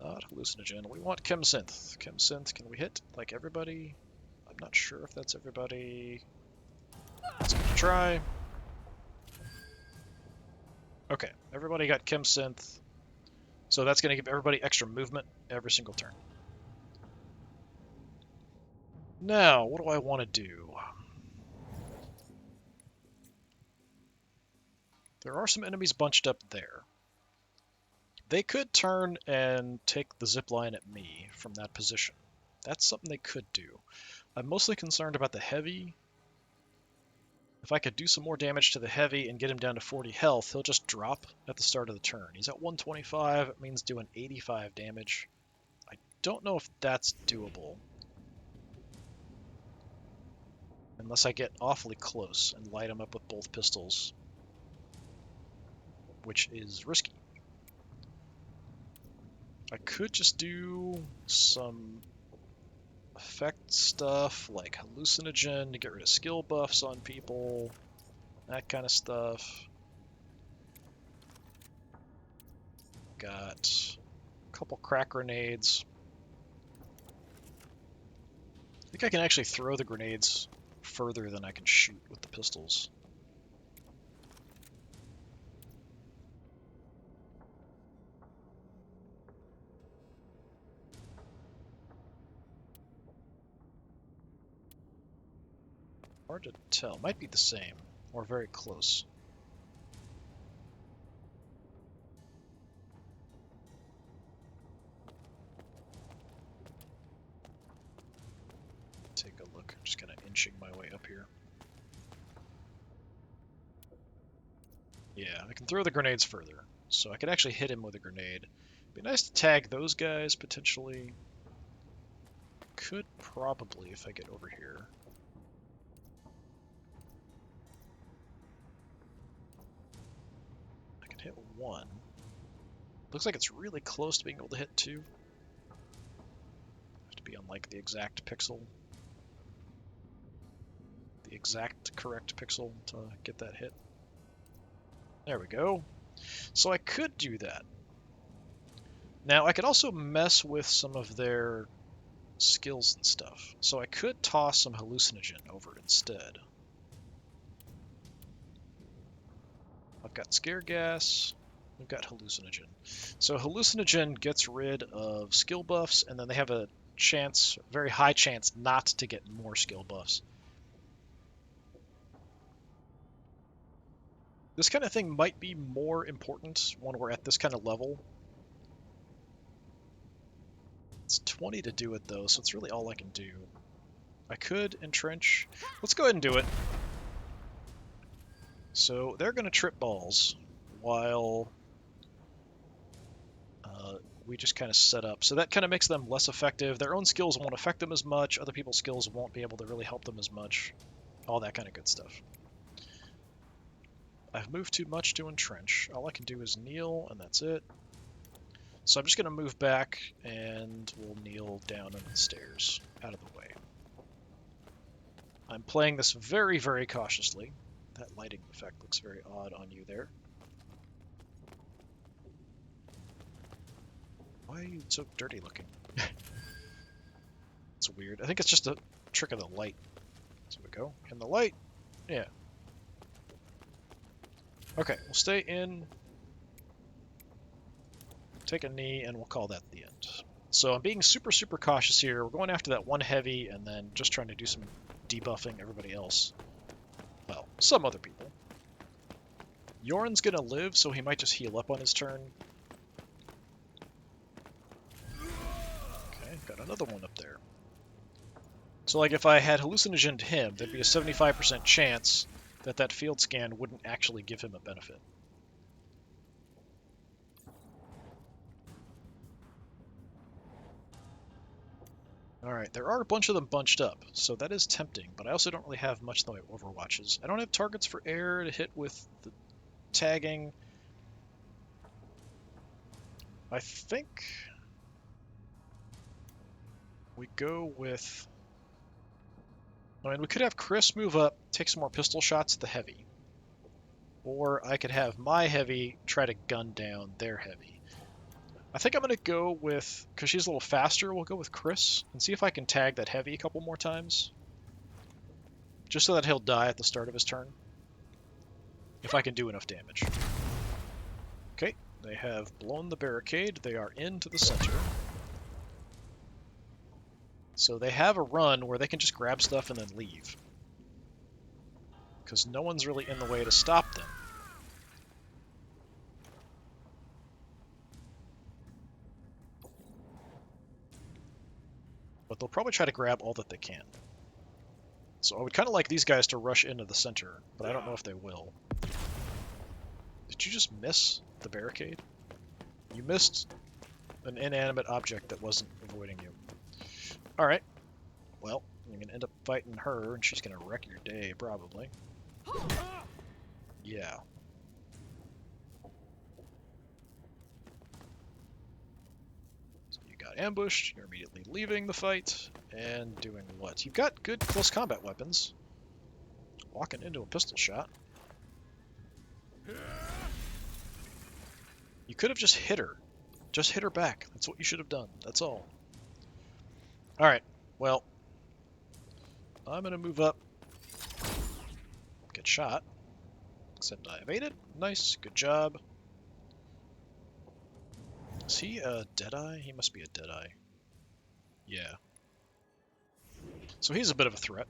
Not hallucinogen. We want chemsynth. Chemsynth, can we hit like everybody? I'm not sure if that's everybody. Let's give it a try. Okay, everybody got chemsynth. So that's going to give everybody extra movement every single turn. Now, what do I want to do? There are some enemies bunched up there. They could turn and take the zipline at me from that position. That's something they could do. I'm mostly concerned about the heavy. If I could do some more damage to the heavy and get him down to 40 health, he'll just drop at the start of the turn. He's at 125, it means doing 85 damage. I don't know if that's doable. Unless I get awfully close and light him up with both pistols, which is risky. I could just do some effect stuff like hallucinogen to get rid of skill buffs on people, that kind of stuff. Got a couple crack grenades. I think I can actually throw the grenades further than I can shoot with the pistols. Hard to tell. Might be the same, or very close. Take a look. I'm just kind of inching my way up here. Yeah, I can throw the grenades further, so I could actually hit him with a grenade. Be nice to tag those guys, potentially. Could probably, if I get over here. I can hit one. Looks like it's really close to being able to hit two. Have to be on, like, the exact pixel. The exact correct pixel to get that hit. There we go. So I could do that. Now, I could also mess with some of their skills and stuff. So I could toss some hallucinogen over instead. I've got scare gas. We've got hallucinogen. So hallucinogen gets rid of skill buffs, and then they have a chance, very high chance, not to get more skill buffs. This kind of thing might be more important when we're at this kind of level. It's 20 to do it, though, so it's really all I can do. I could entrench. Let's go ahead and do it. So they're going to trip balls while we just kind of set up. So that kind of makes them less effective. Their own skills won't affect them as much. Other people's skills won't be able to really help them as much. All that kind of good stuff. I've moved too much to entrench. All I can do is kneel, and that's it. So I'm just going to move back, and we'll kneel down on the stairs, out of the way. I'm playing this very, very cautiously. That lighting effect looks very odd on you there. Why are you so dirty looking? It's weird. I think it's just a trick of the light. So we go. In the light. Yeah. Okay, we'll stay in. Take a knee, and we'll call that the end. So I'm being super, super cautious here. We're going after that one heavy, and then just trying to do some debuffing everybody else. Well, some other people. Yoren's gonna live, so he might just heal up on his turn. Okay, got another one up there. So like if I had hallucinogen to him, there'd be a 75% chance that that field scan wouldn't actually give him a benefit. Alright, there are a bunch of them bunched up, so that is tempting, but I also don't really have much in the way of overwatches. I don't have targets for air to hit with the tagging. I think we go with... I mean, we could have Chris move up, take some more pistol shots at the heavy. Or I could have my heavy try to gun down their heavy. I think I'm going to go with, because she's a little faster, we'll go with Chris and see if I can tag that heavy a couple more times. Just so that he'll die at the start of his turn. If I can do enough damage. Okay, they have blown the barricade. They are into the center. So they have a run where they can just grab stuff and then leave. Because no one's really in the way to stop them. But they'll probably try to grab all that they can. So I would kind of like these guys to rush into the center, but I don't know if they will. Did you just miss the barricade? You missed an inanimate object that wasn't avoiding you. Alright. Well, you're going to end up fighting her, and she's going to wreck your day, probably. Yeah. So you got ambushed, you're immediately leaving the fight, and doing what? You've got good close combat weapons. Walking into a pistol shot. You could have just hit her. Just hit her back. That's what you should have done. That's all. Alright, well, I'm going to move up. Get shot. Except I evaded. Nice, good job. Is he a Deadeye? He must be a Deadeye. Yeah. So he's a bit of a threat.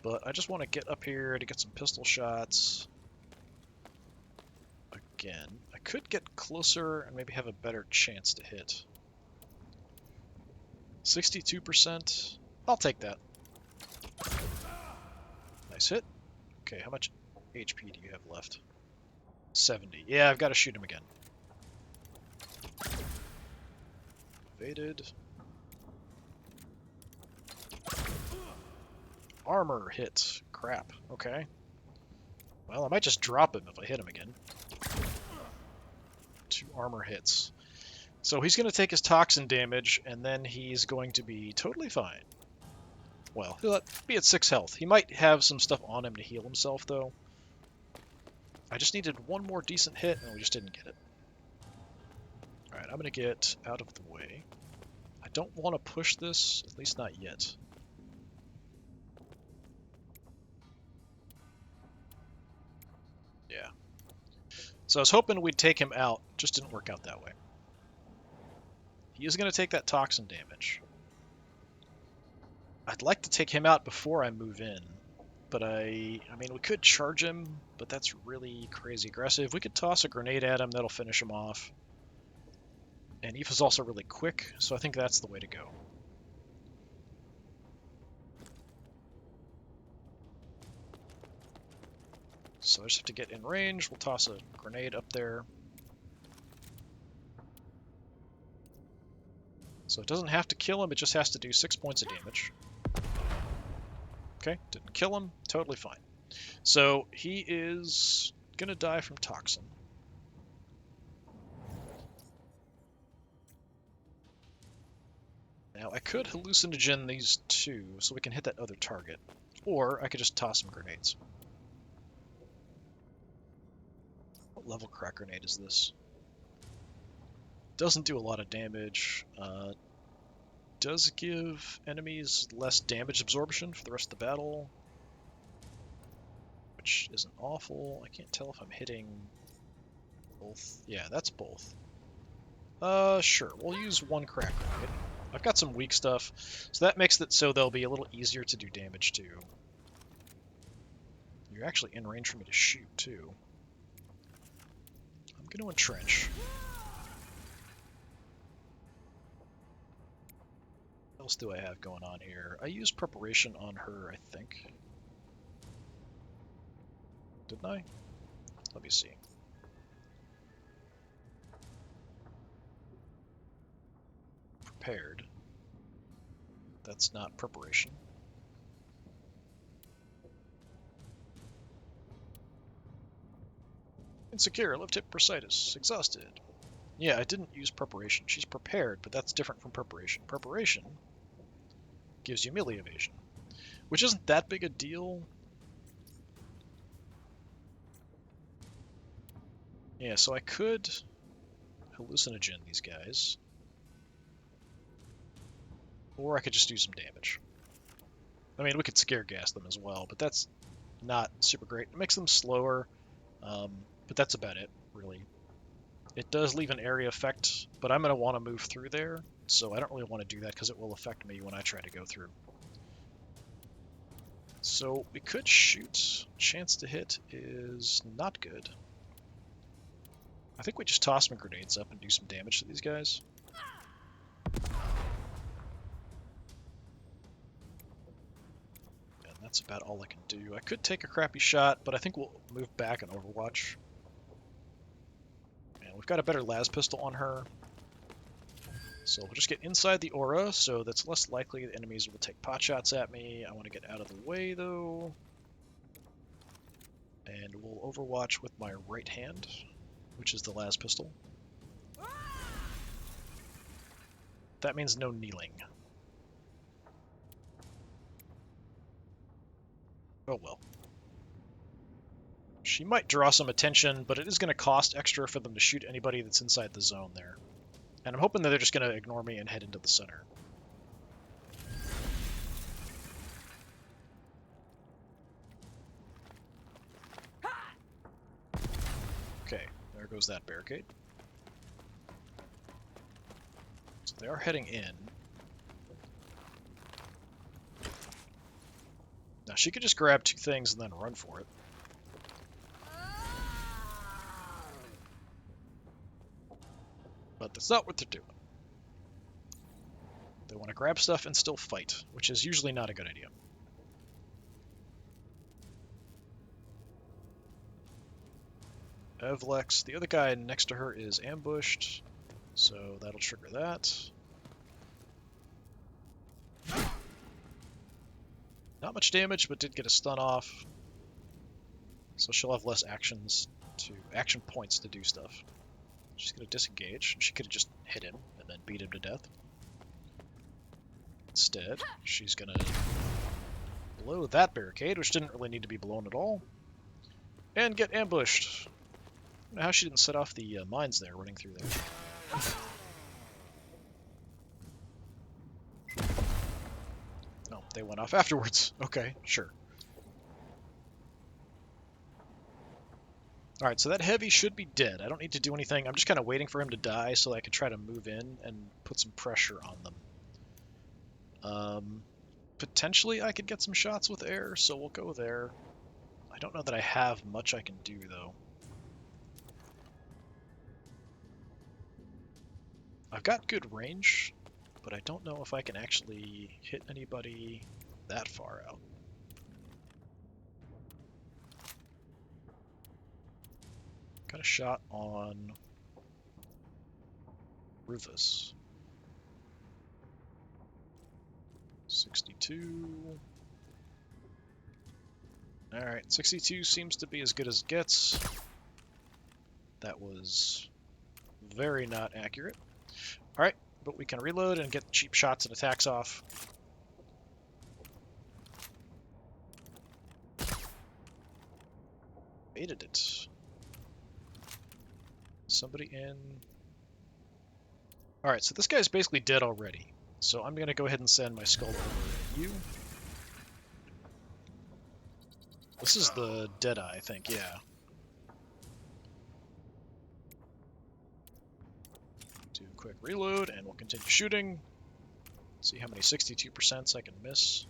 But I just want to get up here to get some pistol shots. Again, I could get closer and maybe have a better chance to hit. 62%. I'll take that. Nice hit. Okay, how much HP do you have left? 70. Yeah, I've got to shoot him again. Evaded. Armor hit. Crap. Okay. Well, I might just drop him if I hit him again. 2 armor hits. So he's going to take his toxin damage, and then he's going to be totally fine. Well, he'll be at 6 health. He might have some stuff on him to heal himself, though. I just needed one more decent hit, and we just didn't get it. Alright, I'm going to get out of the way. I don't want to push this, at least not yet. Yeah. So I was hoping we'd take him out, just didn't work out that way. He is going to take that toxin damage. I'd like to take him out before I move in, but I mean, we could charge him, but that's really crazy aggressive. We could toss a grenade at him, that'll finish him off. And Aoife's also really quick, so I think that's the way to go. So I just have to get in range. We'll toss a grenade up there. So it doesn't have to kill him, it just has to do 6 points of damage. Okay, didn't kill him, totally fine. So he is gonna die from toxin. Now I could hallucinogen these two so we can hit that other target. Or I could just toss some grenades. What level crack grenade is this? Doesn't do a lot of damage. Does give enemies less damage absorption for the rest of the battle, which isn't awful. I can't tell if I'm hitting both. Yeah, that's both. Sure. We'll use one crack grenade. I've got some weak stuff, so that makes it so they'll be a little easier to do damage to. You're actually in range for me to shoot, too. I'm going to entrench. What else do I have going on here? I used preparation on her, I think. Didn't I? Let me see. Prepared. That's not preparation. Insecure, left hip bursitis, exhausted. Yeah, I didn't use preparation. She's prepared, but that's different from preparation. Preparation gives you melee evasion, which isn't that big a deal. Yeah, so I could hallucinogen these guys, or I could just do some damage. I mean, we could scare gas them as well, but that's not super great. It makes them slower, but that's about it, really. It does leave an area effect, but I'm going to want to move through there, so I don't really want to do that because it will affect me when I try to go through. So we could shoot. Chance to hit is not good. I think we just toss some grenades up and do some damage to these guys. And that's about all I can do. I could take a crappy shot, but I think we'll move back in Overwatch. And we've got a better las pistol on her. So we'll just get inside the aura, so that's less likely the enemies will take pot shots at me. I want to get out of the way, though. And we'll Overwatch with my right hand, which is the las pistol. That means no kneeling. Oh well. She might draw some attention, but it is going to cost extra for them to shoot anybody that's inside the zone there. And I'm hoping that they're just going to ignore me and head into the center. Okay, there goes that barricade. So they are heading in. Now she could just grab two things and then run for it. But that's not what they're doing. They want to grab stuff and still fight, which is usually not a good idea. Evlex, the other guy next to her is ambushed, so that'll trigger that. Not much damage, but did get a stun off. So she'll have less action points to do stuff. She's going to disengage. She could have just hit him and then beat him to death. Instead, she's going to blow that barricade, which didn't really need to be blown at all, and get ambushed. I don't know how she didn't set off the mines there running through there. No, they went off afterwards. Okay, sure. Alright, so that heavy should be dead. I don't need to do anything. I'm just kind of waiting for him to die so I can try to move in and put some pressure on them. Potentially I could get some shots with air, so we'll go there. I don't know that I have much I can do, though. I've got good range, but I don't know if I can actually hit anybody that far out. Got a shot on Rufus. 62. Alright, 62 seems to be as good as it gets. That was very not accurate. Alright, but we can reload and get cheap shots and attacks off. Baited it. Somebody in... Alright, so this guy's basically dead already. So I'm going to go ahead and send my skull over to you. This is the Deadeye, I think, yeah. Do a quick reload, and we'll continue shooting. See how many 62% I can miss.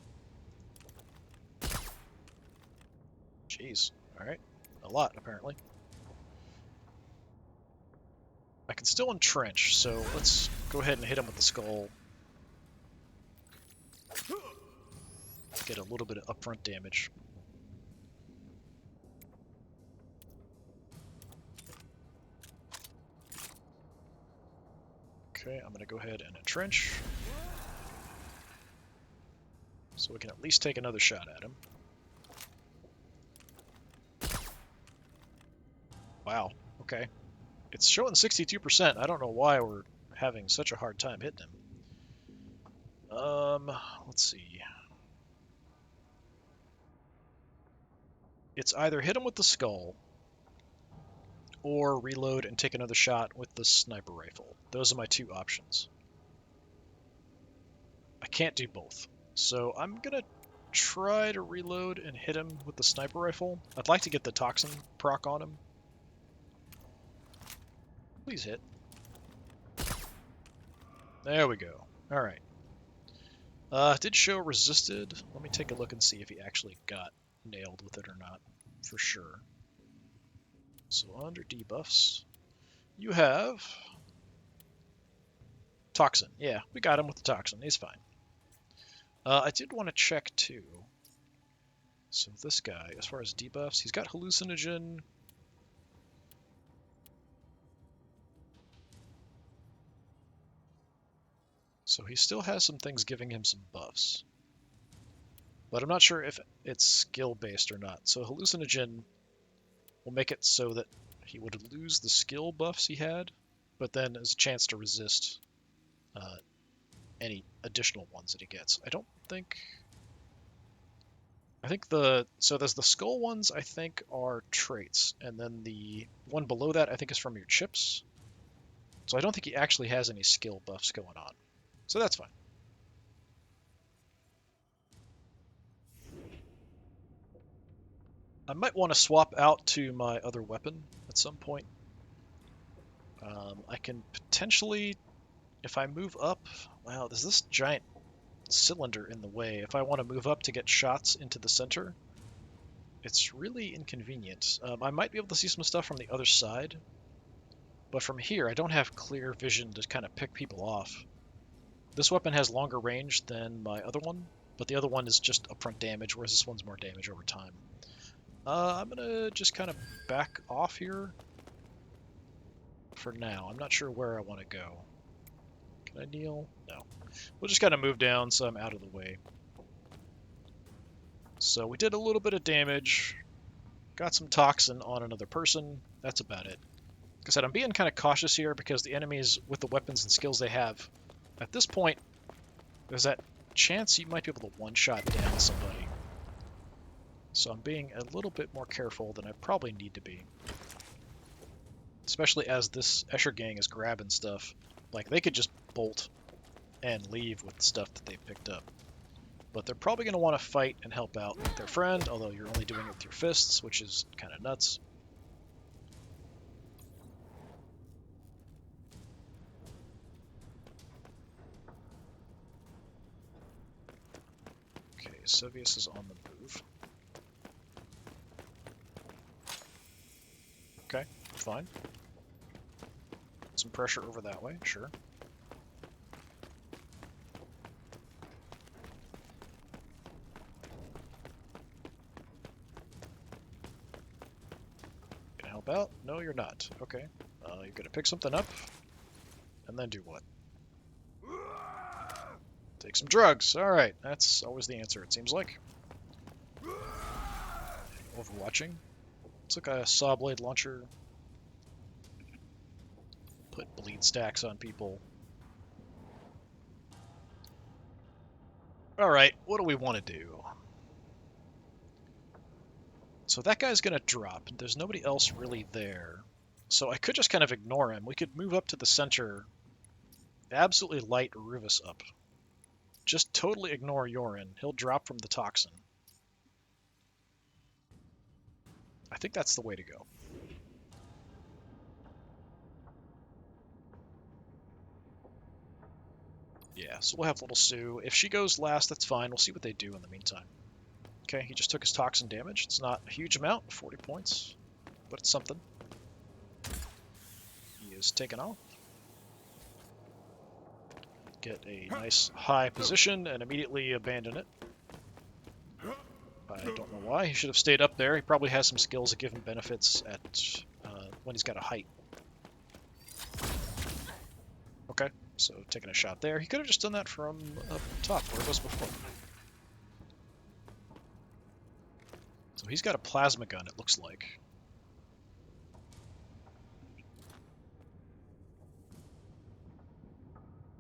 Jeez, alright. A lot, apparently. I can still entrench, so let's go ahead and hit him with the skull. Get a little bit of upfront damage. Okay, I'm going to go ahead and entrench. So we can at least take another shot at him. Wow, okay. It's showing 62%. I don't know why we're having such a hard time hitting him. Let's see. It's either hit him with the skull, or reload and take another shot with the sniper rifle. Those are my two options. I can't do both. So I'm gonna try to reload and hit him with the sniper rifle. I'd like to get the toxin proc on him. Please hit. There we go. Alright. Did show resisted. Let me take a look and see if he actually got nailed with it or not, for sure. So under debuffs, you have toxin. Yeah, we got him with the toxin. He's fine. I did want to check too. So this guy, as far as debuffs, he's got hallucinogen. So he still has some things giving him some buffs. But I'm not sure if it's skill-based or not. So hallucinogen will make it so that he would lose the skill buffs he had, but then there's a chance to resist any additional ones that he gets. I think so there's the skull ones, I think, are traits, and then the one below that I think is from your chips. So I don't think he actually has any skill buffs going on. So that's fine. I might want to swap out to my other weapon at some point. I can potentially, if I move up... Wow, there's this giant cylinder in the way. If I want to move up to get shots into the center, it's really inconvenient. I might be able to see some stuff from the other side, but from here I don't have clear vision to kind of pick people off. This weapon has longer range than my other one, but the other one is just upfront damage, whereas this one's more damage over time. I'm gonna just kind of back off here for now. I'm not sure where I want to go. Can I kneel? No. We'll just kind of move down so I'm out of the way. So we did a little bit of damage, got some toxin on another person. That's about it. Like I said, I'm being kind of cautious here because the enemies, with the weapons and skills they have, at this point, there's that chance you might be able to one-shot down somebody. So I'm being a little bit more careful than I probably need to be. Especially as this Escher gang is grabbing stuff. Like, they could just bolt and leave with the stuff that they've picked up. But they're probably going to want to fight and help out their friend, although you're only doing it with your fists, which is kind of nuts. Okay, Sevius is on the move. Okay, fine. Some pressure over that way, sure. Gonna help out? No, you're not. Okay. You're gonna pick something up, and then do what? Take some drugs. Alright, that's always the answer, it seems like. Overwatching. It's like a saw blade launcher. Put bleed stacks on people. Alright, what do we want to do? So that guy's gonna drop. There's nobody else really there. So I could just kind of ignore him. We could move up to the center, absolutely light Rivas up. Just totally ignore Yorin. He'll drop from the toxin. I think that's the way to go. Yeah, so we'll have Little Sue. If she goes last, that's fine. We'll see what they do in the meantime. Okay, he just took his toxin damage. It's not a huge amount, 40 points, but it's something. He is taken off. Get a nice high position and immediately abandon it. I don't know why. He should have stayed up there. He probably has some skills that give him benefits at when he's got a height. Okay, so taking a shot there. He could have just done that from up top where it was before. So he's got a plasma gun, it looks like.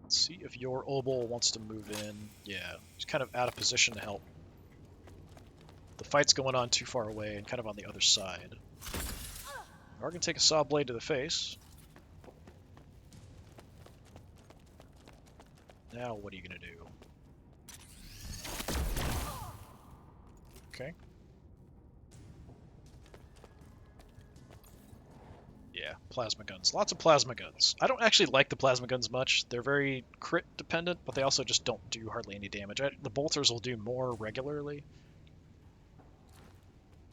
Let's see if your Obol wants to move in. Yeah, he's kind of out of position to help. The fight's going on too far away and kind of on the other side. We're going to take a saw blade to the face. Now what are you going to do? Okay. Yeah, plasma guns. Lots of plasma guns. I don't actually like the plasma guns much. They're very crit dependent, but they also just don't do hardly any damage. The bolters will do more regularly.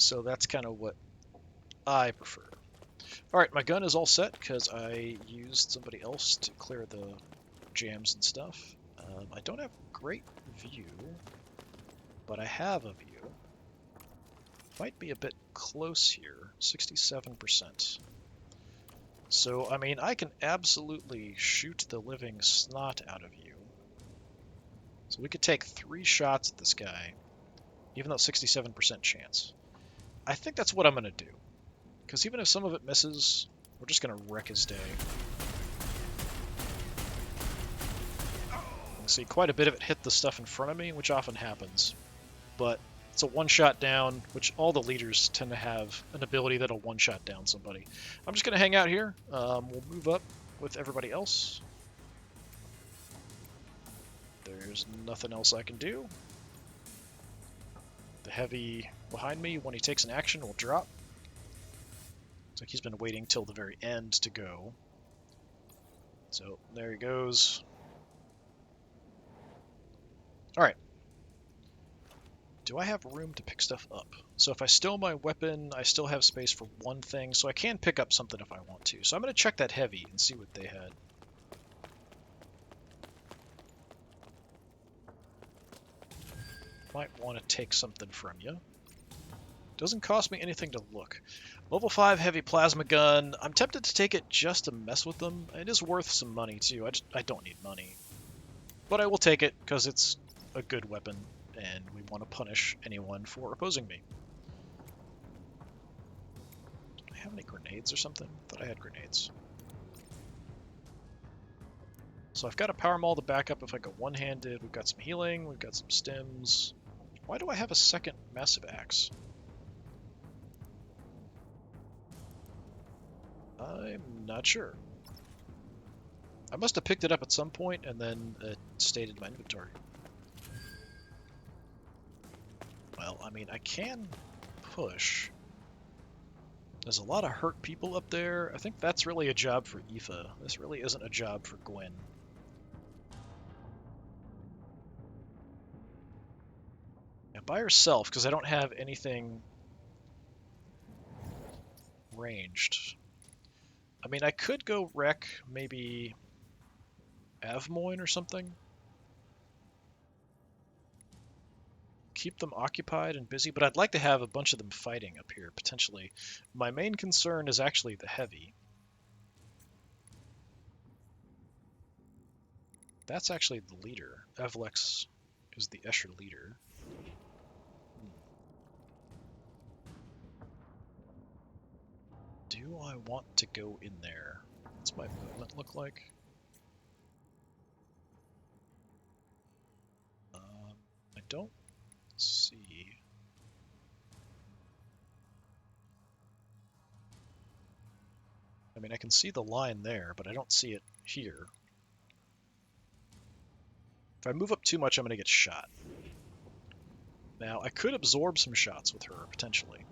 So that's kind of what I prefer. Alright, my gun is all set because I used somebody else to clear the jams and stuff. I don't have great view, but I have a view. Might be a bit close here, 67%. So, I mean, I can absolutely shoot the living snot out of you. So we could take 3 shots at this guy, even though 67% chance. I think that's what I'm going to do. Because even if some of it misses, we're just going to wreck his day. You can see quite a bit of it hit the stuff in front of me, which often happens. But it's a one-shot down, which all the leaders tend to have an ability that'll one-shot down somebody. I'm just going to hang out here. We'll move up with everybody else. There's nothing else I can do. The heavy behind me, when he takes an action, will drop. Looks like he's been waiting till the very end to go. So there he goes. Alright. Do I have room to pick stuff up? So if I steal my weapon, I still have space for one thing, so I can pick up something if I want to. So I'm going to check that heavy and see what they had. Might want to take something from you. Doesn't cost me anything to look. Level 5 heavy plasma gun. I'm tempted to take it just to mess with them. It is worth some money too. I don't need money. But I will take it because it's a good weapon and we want to punish anyone for opposing me. Do I have any grenades or something? I thought I had grenades. So I've got a power maul to back up if I go one-handed. We've got some healing. We've got some stims. Why do I have a second massive axe? I'm not sure. I must have picked it up at some point and then it stayed in my inventory. Well, I mean, I can push. There's a lot of hurt people up there. I think that's really a job for Aoife. This really isn't a job for Gwen. Yeah, by herself, because I don't have anything ranged. I mean, I could go wreck maybe Avmoin or something. Keep them occupied and busy, but I'd like to have a bunch of them fighting up here, potentially. My main concern is actually the heavy. That's actually the leader. Evlex is the Escher leader. Do I want to go in there? What's my movement look like? I don't see. I mean, I can see the line there, but I don't see it here. If I move up too much, I'm going to get shot. Now, I could absorb some shots with her, potentially.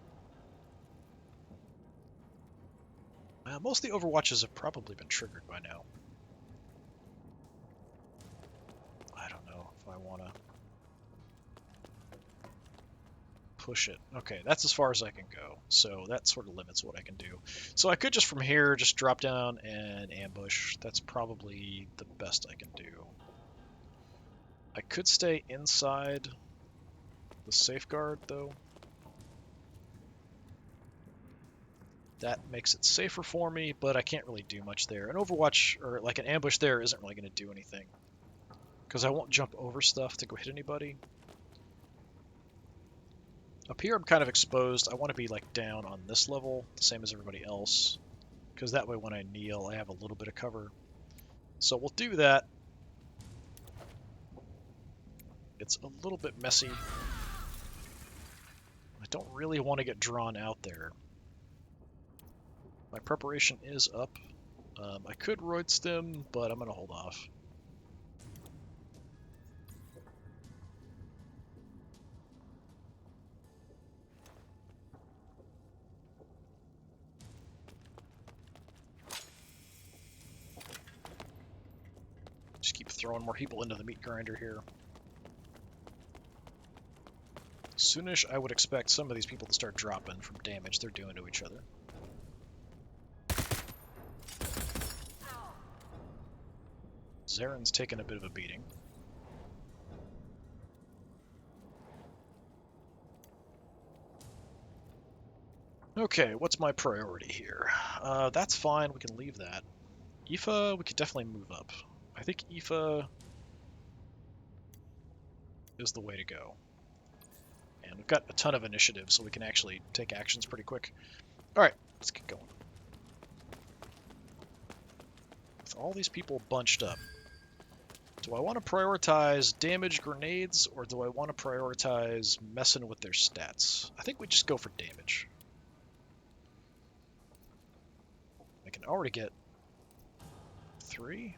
Most of the Overwatches have probably been triggered by now. I don't know if I want to push it. Okay, that's as far as I can go, so that sort of limits what I can do. So I could just from here just drop down and ambush. That's probably the best I can do. I could stay inside the safeguard, though. That makes it safer for me, but I can't really do much there. An Overwatch, or like an ambush there, isn't really going to do anything, because I won't jump over stuff to go hit anybody. Up here I'm kind of exposed. I want to be like down on this level, the same as everybody else, because that way when I kneel I have a little bit of cover. So we'll do that. It's a little bit messy. I don't really want to get drawn out there. My preparation is up. I could Roid Stim, but I'm going to hold off. Just keep throwing more people into the meat grinder here. Soonish, I would expect some of these people to start dropping from damage they're doing to each other. Zaren's taking a bit of a beating. Okay, what's my priority here? That's fine, we can leave that. Aoife, we could definitely move up. I think Aoife is the way to go. And we've got a ton of initiative, so we can actually take actions pretty quick. Alright, let's get going. With all these people bunched up, do I want to prioritize damage grenades, or do I want to prioritize messing with their stats? I think we just go for damage. I can already get 3.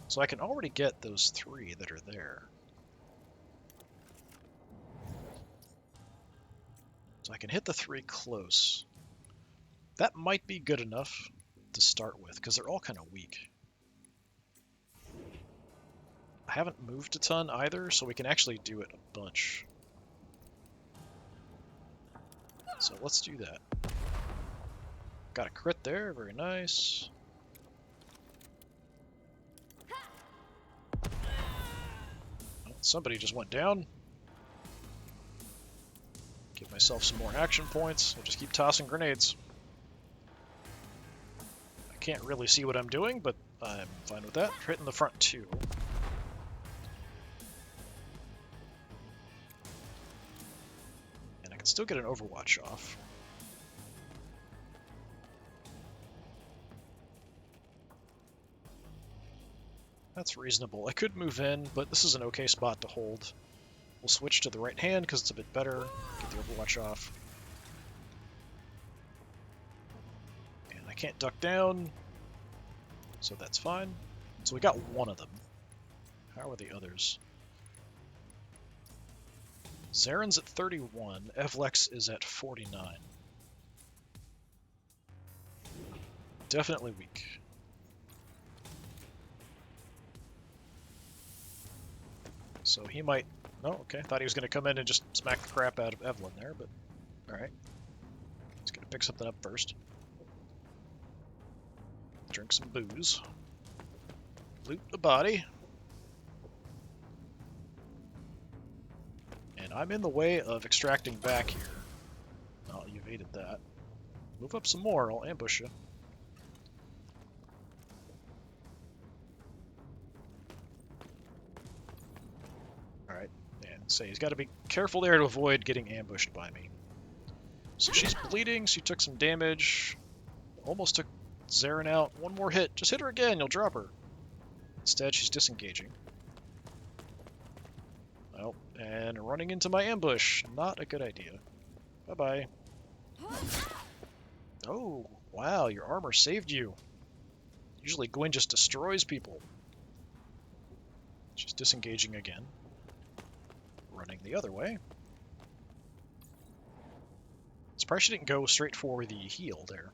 So I can already get those 3 that are there. So I can hit the 3 close. That might be good enough to start with, because they're all kind of weak. I haven't moved a ton either, so we can actually do it a bunch. So let's do that. Got a crit there, very nice. Oh, somebody just went down. Give myself some more action points. I'll just keep tossing grenades. I can't really see what I'm doing, but I'm fine with that. Hitting the front 2. And I can still get an Overwatch off. That's reasonable. I could move in, but this is an okay spot to hold. We'll switch to the right hand because it's a bit better. Get the Overwatch off. And I can't duck down, so that's fine. So we got one of them. How are the others? Zaren's at 31. Evlex is at 49. Definitely weak. So he might... Oh, okay. Thought he was going to come in and just smack the crap out of Evelyn there, but... Alright. He's going to pick something up first. Drink some booze. Loot the body. And I'm in the way of extracting back here. Oh, you evaded that. Move up some more, I'll ambush you. Alright, and say he's got to be careful there to avoid getting ambushed by me. So she's bleeding, she took some damage. Almost took Zarin out. One more hit. Just hit her again, you'll drop her. Instead, she's disengaging. Oh, and running into my ambush. Not a good idea. Bye-bye. Oh, wow, your armor saved you. Usually Gwyn just destroys people. She's disengaging again. Running the other way. Surprised she didn't go straight for the heal there.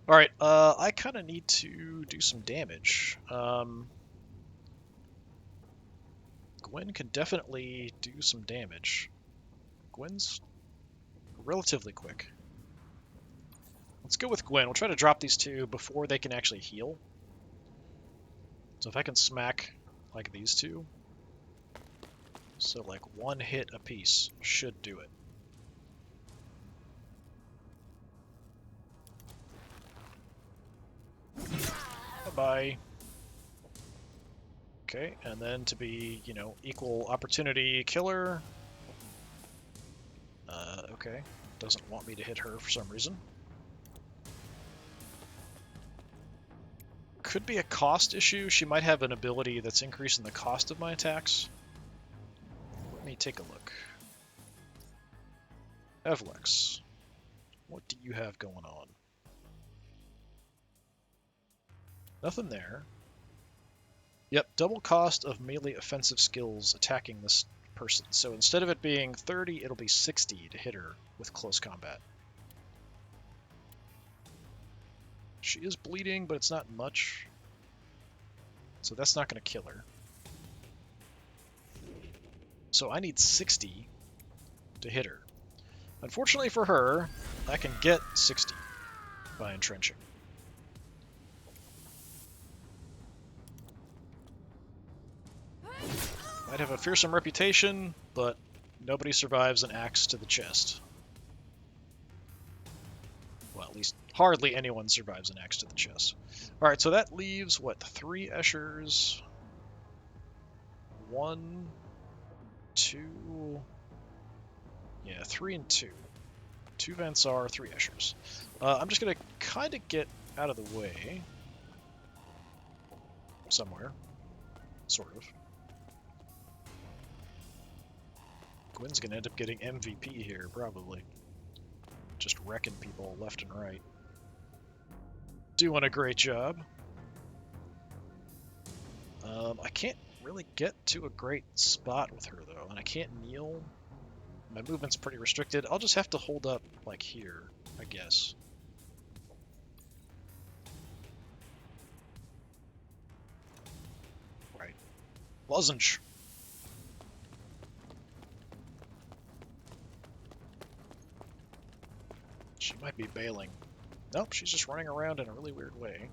Alright, I kind of need to do some damage. Gwyn can definitely do some damage. Gwyn's relatively quick. Let's go with Gwyn. We'll try to drop these two before they can actually heal. So if I can smack like these two, so like one hit apiece should do it. Bye-bye. Okay, and then to be, you know, equal opportunity killer. Okay, doesn't want me to hit her for some reason. Could be a cost issue. She might have an ability that's increasing the cost of my attacks. Let me take a look. Evlex, what do you have going on? Nothing there. Yep, double cost of melee offensive skills attacking this person. So instead of it being 30, it'll be 60 to hit her with close combat. She is bleeding, but it's not much. So that's not going to kill her. So I need 60 to hit her. Unfortunately for her, I can get 60 by entrenching. Might have a fearsome reputation, but nobody survives an axe to the chest. Well, at least hardly anyone survives an axe to the chest. Alright, so that leaves, what, 3 Eschers? 1, 2... Yeah, 3 and 2. 2 Vansar, 3 Eschers. I'm just going to kind of get out of the way. Somewhere. Sort of. Gwyn's going to end up getting MVP here, probably. Just wrecking people left and right. Doing a great job. I can't really get to a great spot with her, though, and I can't kneel. My movement's pretty restricted. I'll just have to hold up, like, here, I guess. Right. Lozenge. She might be bailing. Nope, she's just running around in a really weird way.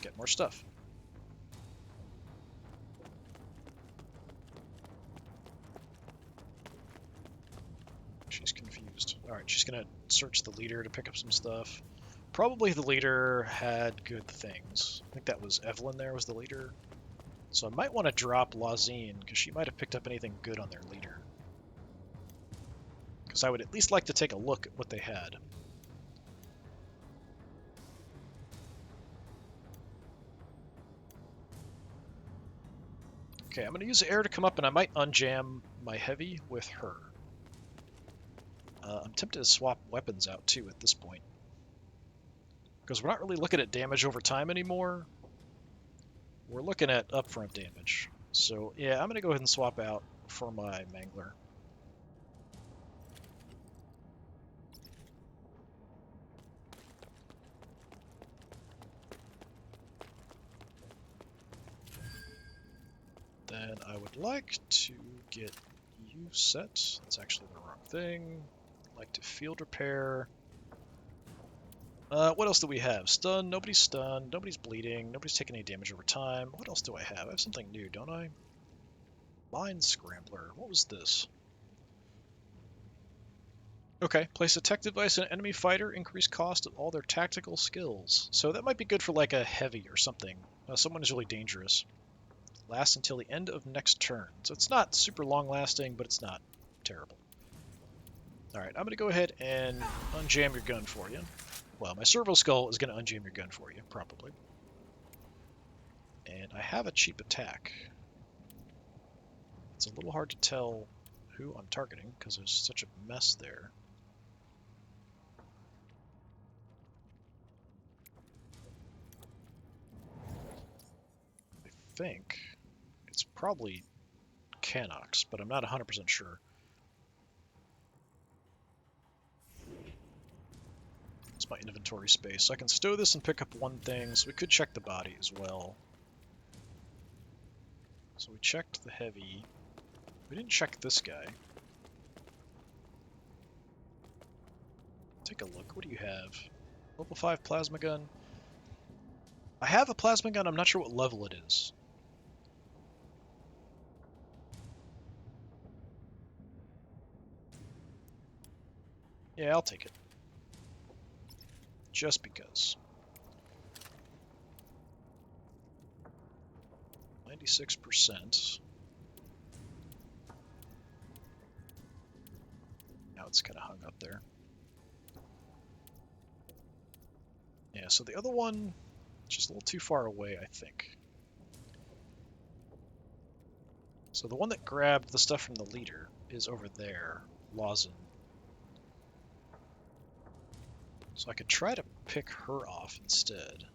Get more stuff. She's confused. Alright, she's gonna search the leader to pick up some stuff. Probably the leader had good things. I think that was Evelyn there was the leader. So I might want to drop Lazine, because she might have picked up anything good on their leader. Because I would at least like to take a look at what they had. Okay, I'm going to use air to come up, and I might unjam my heavy with her. I'm tempted to swap weapons out, too, at this point. Because we're not really looking at damage over time anymore. We're looking at upfront damage. So, yeah, I'm going to go ahead and swap out for my Mangler. Then I would like to get you set. That's actually the wrong thing. Like to field repair. What else do we have? Stun. Nobody's stunned. Nobody's bleeding. Nobody's taking any damage over time. What else do I have? I have something new, don't I? Line Scrambler. What was this? Okay. Place a tech device in an enemy fighter. Increase cost of all their tactical skills. So that might be good for like a heavy or something. Someone is really dangerous. Lasts until the end of next turn. So it's not super long lasting, but it's not terrible. Alright, I'm going to go ahead and unjam your gun for you. Well, my servo skull is going to unjam your gun for you, probably. And I have a cheap attack. It's a little hard to tell who I'm targeting because there's such a mess there. I think it's probably Canox, but I'm not 100% sure. It's my inventory space. So I can stow this and pick up one thing, so we could check the body as well. So we checked the heavy. We didn't check this guy. Take a look. What do you have? Level 5 plasma gun. I have a plasma gun. I'm not sure what level it is. Yeah, I'll take it. Just because. 96%. Now it's kind of hung up there. Yeah, so the other one, just a little too far away, I think. So the one that grabbed the stuff from the leader is over there, Lawson. So I could try to pick her off instead.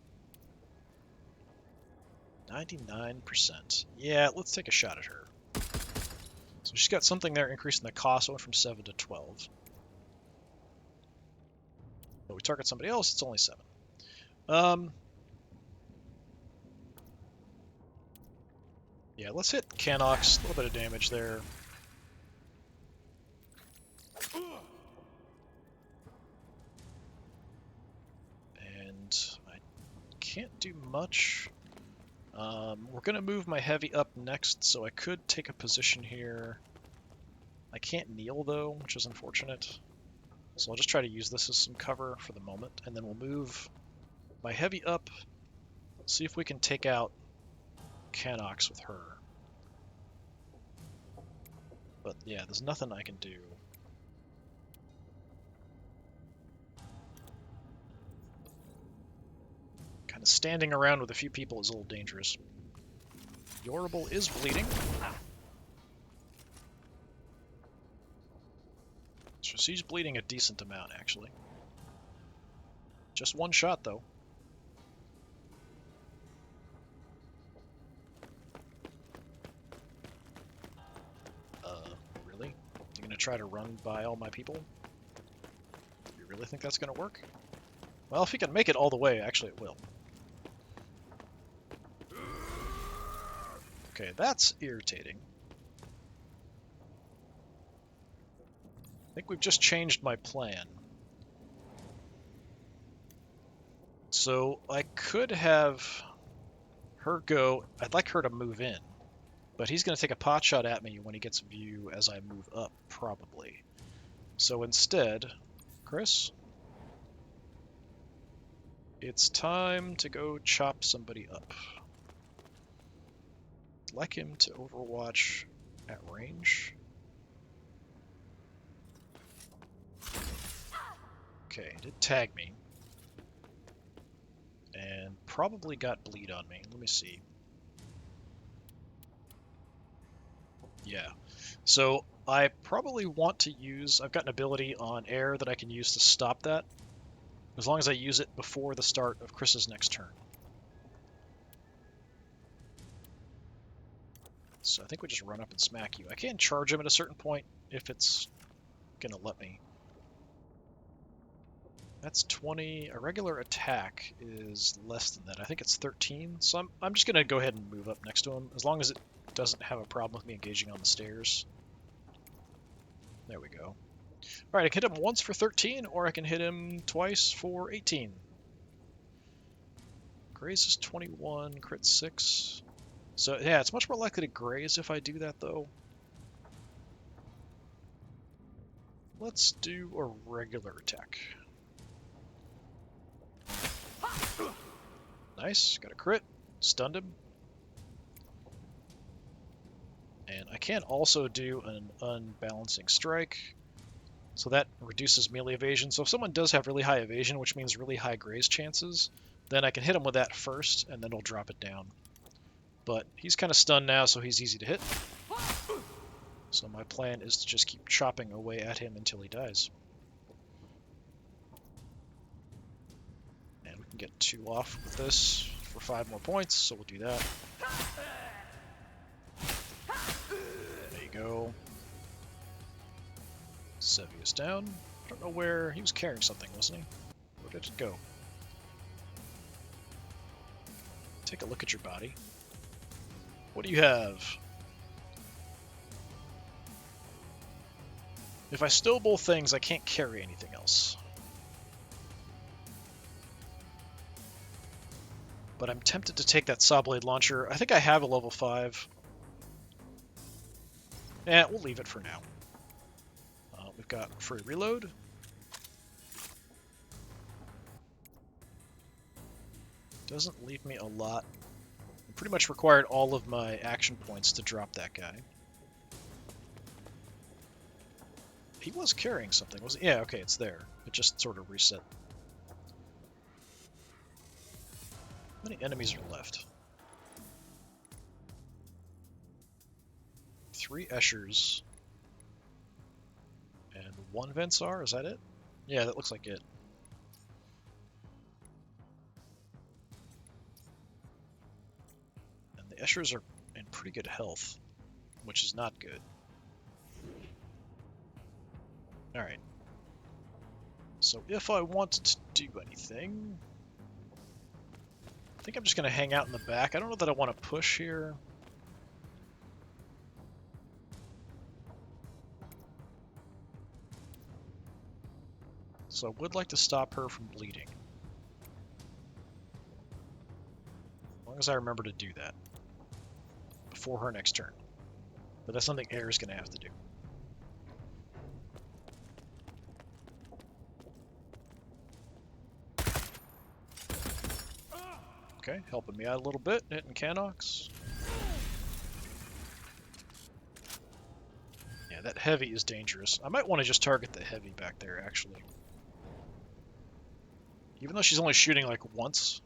99%. Yeah, let's take a shot at her. So she's got something there increasing the cost, went from 7 to 12. But we target somebody else, it's only 7. Yeah, let's hit Canox, a little bit of damage there. And I can't do much. We're going to move my heavy up next, so I could take a position here. I can't kneel, though, which is unfortunate. So I'll just try to use this as some cover for the moment, and then we'll move my heavy up, see if we can take out Canox with her. But yeah, there's nothing I can do. Kind of standing around with a few people is a little dangerous. Yorable is bleeding. So she's bleeding a decent amount, actually. Just one shot, though. Really? You're gonna try to run by all my people? You really think that's gonna work? Well, if he can make it all the way, actually it will. Okay, that's irritating. I think we've just changed my plan. So I could have her go. I'd like her to move in, but he's going to take a pot shot at me when he gets view as I move up, probably. So instead, Chris, it's time to go chop somebody up. I'd like him to overwatch at range. Okay, he did tag me. And probably got bleed on me. Let me see. Yeah. So I probably want to use... I've got an ability on air that I can use to stop that. As long as I use it before the start of Chris's next turn. So I think we just run up and smack you. I can charge him at a certain point if it's gonna let me. That's 20. A regular attack is less than that. I think it's 13. So I'm just going to go ahead and move up next to him, as long as it doesn't have a problem with me engaging on the stairs. There we go. Alright, I can hit him once for 13, or I can hit him twice for 18. Graze is 21, crit 6. So, yeah, it's much more likely to graze if I do that, though. Let's do a regular attack. Nice, got a crit. Stunned him. And I can also do an unbalancing strike. So that reduces melee evasion. So if someone does have really high evasion, which means really high graze chances, then I can hit him with that first, and then it'll drop it down. But he's kind of stunned now, so he's easy to hit. So my plan is to just keep chopping away at him until he dies. And we can get 2 off with this for 5 more points, so we'll do that. There you go. Sevius down. I don't know where... He was carrying something, wasn't he? Where did it go? Take a look at your body. What do you have? If I stow both things, I can't carry anything else. But I'm tempted to take that saw blade launcher. I think I have a level 5. Eh, we'll leave it for now. We've got free reload. Doesn't leave me a lot. I pretty much required all of my action points to drop that guy. He was carrying something, wasn't he? Yeah, okay, it's there. It just sort of reset. How many enemies are left? 3 Eschers. And 1 Vensar, is that it? Yeah, that looks like it. And the Eschers are in pretty good health, which is not good. Alright. So if I wanted to do anything... I think I'm just going to hang out in the back. I don't know that I want to push here. So I would like to stop her from bleeding. As long as I remember to do that. Before her next turn. But that's something Air's going to have to do. Okay, helping me out a little bit, hitting Canox. Yeah, that heavy is dangerous. I might want to just target the heavy back there, actually. Even though she's only shooting like once.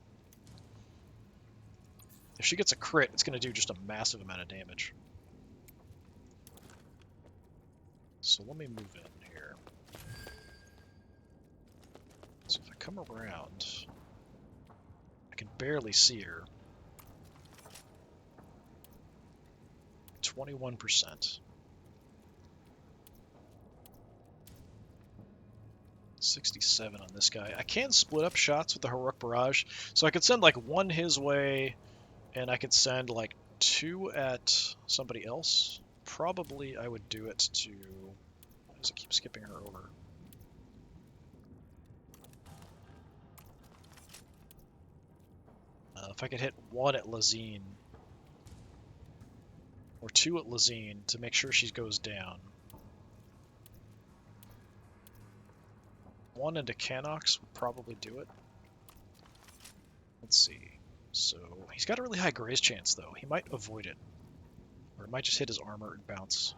If she gets a crit, it's going to do just a massive amount of damage. So let me move in here. So if I come around, I can barely see her. 21%. 67 on this guy. I can split up shots with the Heroic Barrage, so I could send like 1 his way, and I could send like 2 at somebody else. Probably I would do it to... Why does it keep skipping her over? If I could hit 1 at Lazine, or 2 at Lazine to make sure she goes down. 1 into Canox would probably do it. Let's see. So, he's got a really high graze chance, though. He might avoid it. Or it might just hit his armor and bounce.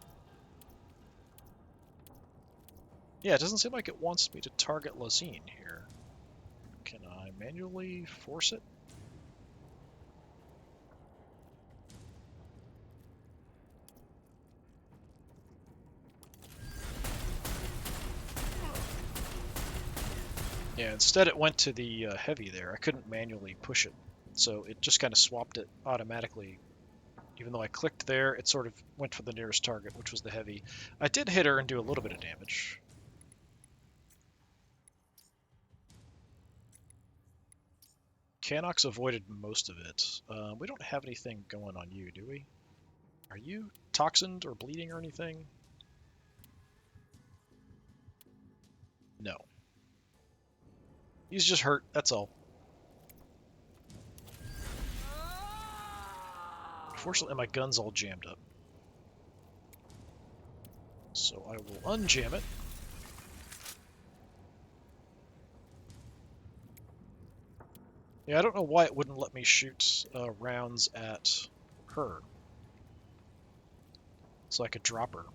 Yeah, it doesn't seem like it wants me to target Lazine here. Can I manually force it? Yeah, instead it went to the heavy there. I couldn't manually push it. So it just kind of swapped it automatically. Even though I clicked there, it sort of went for the nearest target, which was the heavy. I did hit her and do a little bit of damage. Canox avoided most of it. We don't have anything going on you, do we? Are you toxined or bleeding or anything? No. He's just hurt, that's all. Unfortunately, my gun's all jammed up. So I will unjam it. Yeah, I don't know why it wouldn't let me shoot rounds at her. So I could drop her.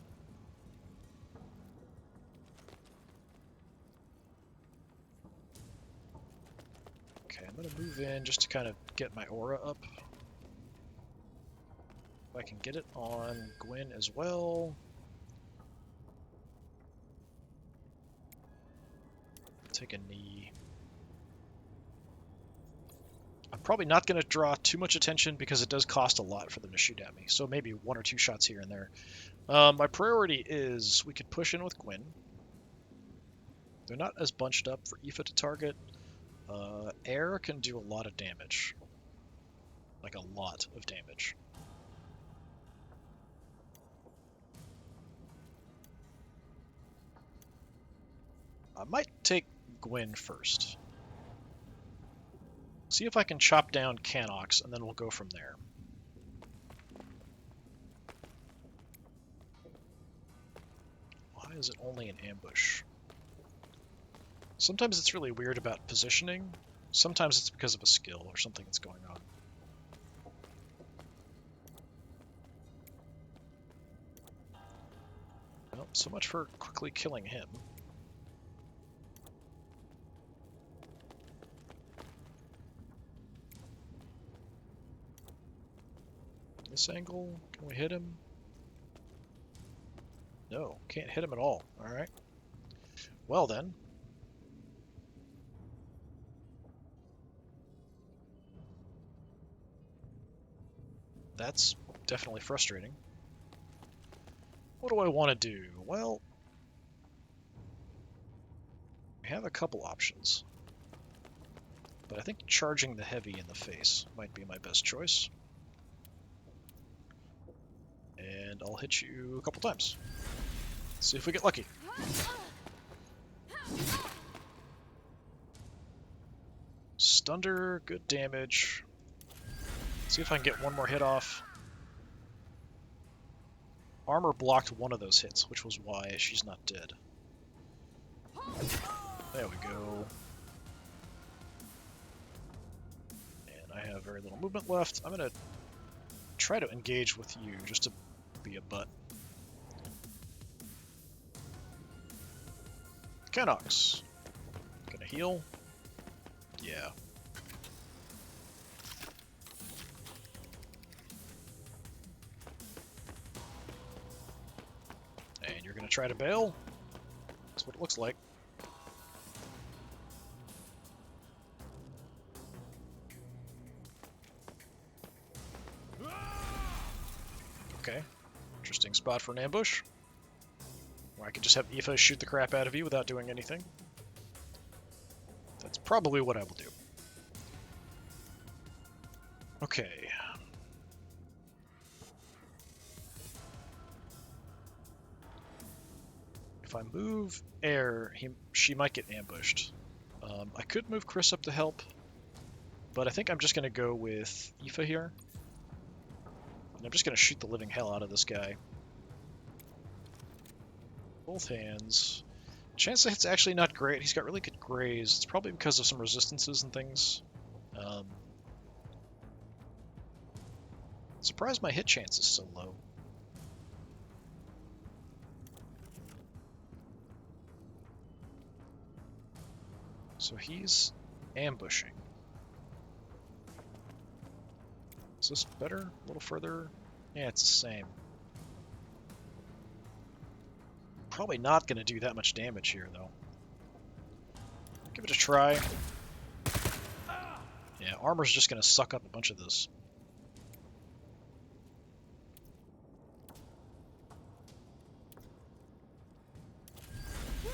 Okay, I'm going to move in just to kind of get my aura up. If I can get it on Gwen as well. Take a knee. I'm probably not going to draw too much attention because it does cost a lot for them to shoot at me. So maybe 1 or 2 shots here and there. My priority is we could push in with Gwen. They're not as bunched up for Aoife to target. Air can do a lot of damage. Like a lot of damage. I might take Gwen first. See if I can chop down Canox, and then we'll go from there. Why is it only an ambush? Sometimes it's really weird about positioning. Sometimes it's because of a skill or something that's going on. Well, so much for quickly killing him. This angle, can we hit him? No, can't hit him at all. Alright. Well then. That's definitely frustrating. What do I want to do? Well, I have a couple options. But I think charging the heavy in the face might be my best choice. And I'll hit you a couple times. See if we get lucky. Stunder, good damage. See if I can get one more hit off. Armor blocked one of those hits, which was why she's not dead. There we go. And I have very little movement left. I'm going to try to engage with you just to be a butt. Canox. Gonna heal? Yeah. And you're gonna try to bail? That's what it looks like. Okay. Interesting spot for an ambush. Or I could just have Aoife shoot the crap out of you without doing anything. That's probably what I will do. Okay. If I move Air, she might get ambushed. I could move Chris up to help, but I think I'm just going to go with Aoife here. And I'm just going to shoot the living hell out of this guy. Both hands. Chance to hit's actually not great. He's got really good graze. It's probably because of some resistances and things. Surprised my hit chance is so low. So he's ambushing. Is this better? A little further? Yeah, it's the same. Probably not going to do that much damage here, though. Give it a try. Yeah, armor's just going to suck up a bunch of this. I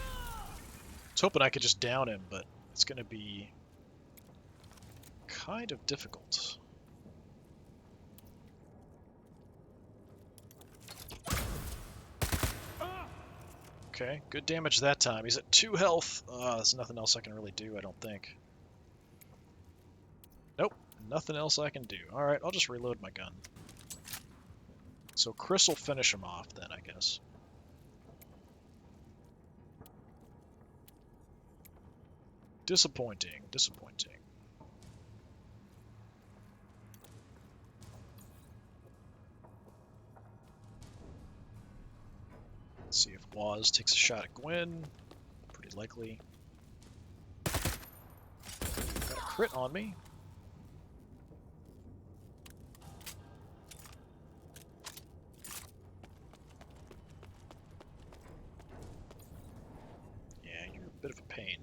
was hoping I could just down him, but it's going to be kind of difficult. Okay, good damage that time. He's at 2 health. There's nothing else I can really do, I don't think. Nope, nothing else I can do. Alright, I'll just reload my gun. So Chris will finish him off then, I guess. Disappointing, disappointing. Let's see if Waz takes a shot at Gwen. Pretty likely. Got a crit on me. Yeah, you're a bit of a pain.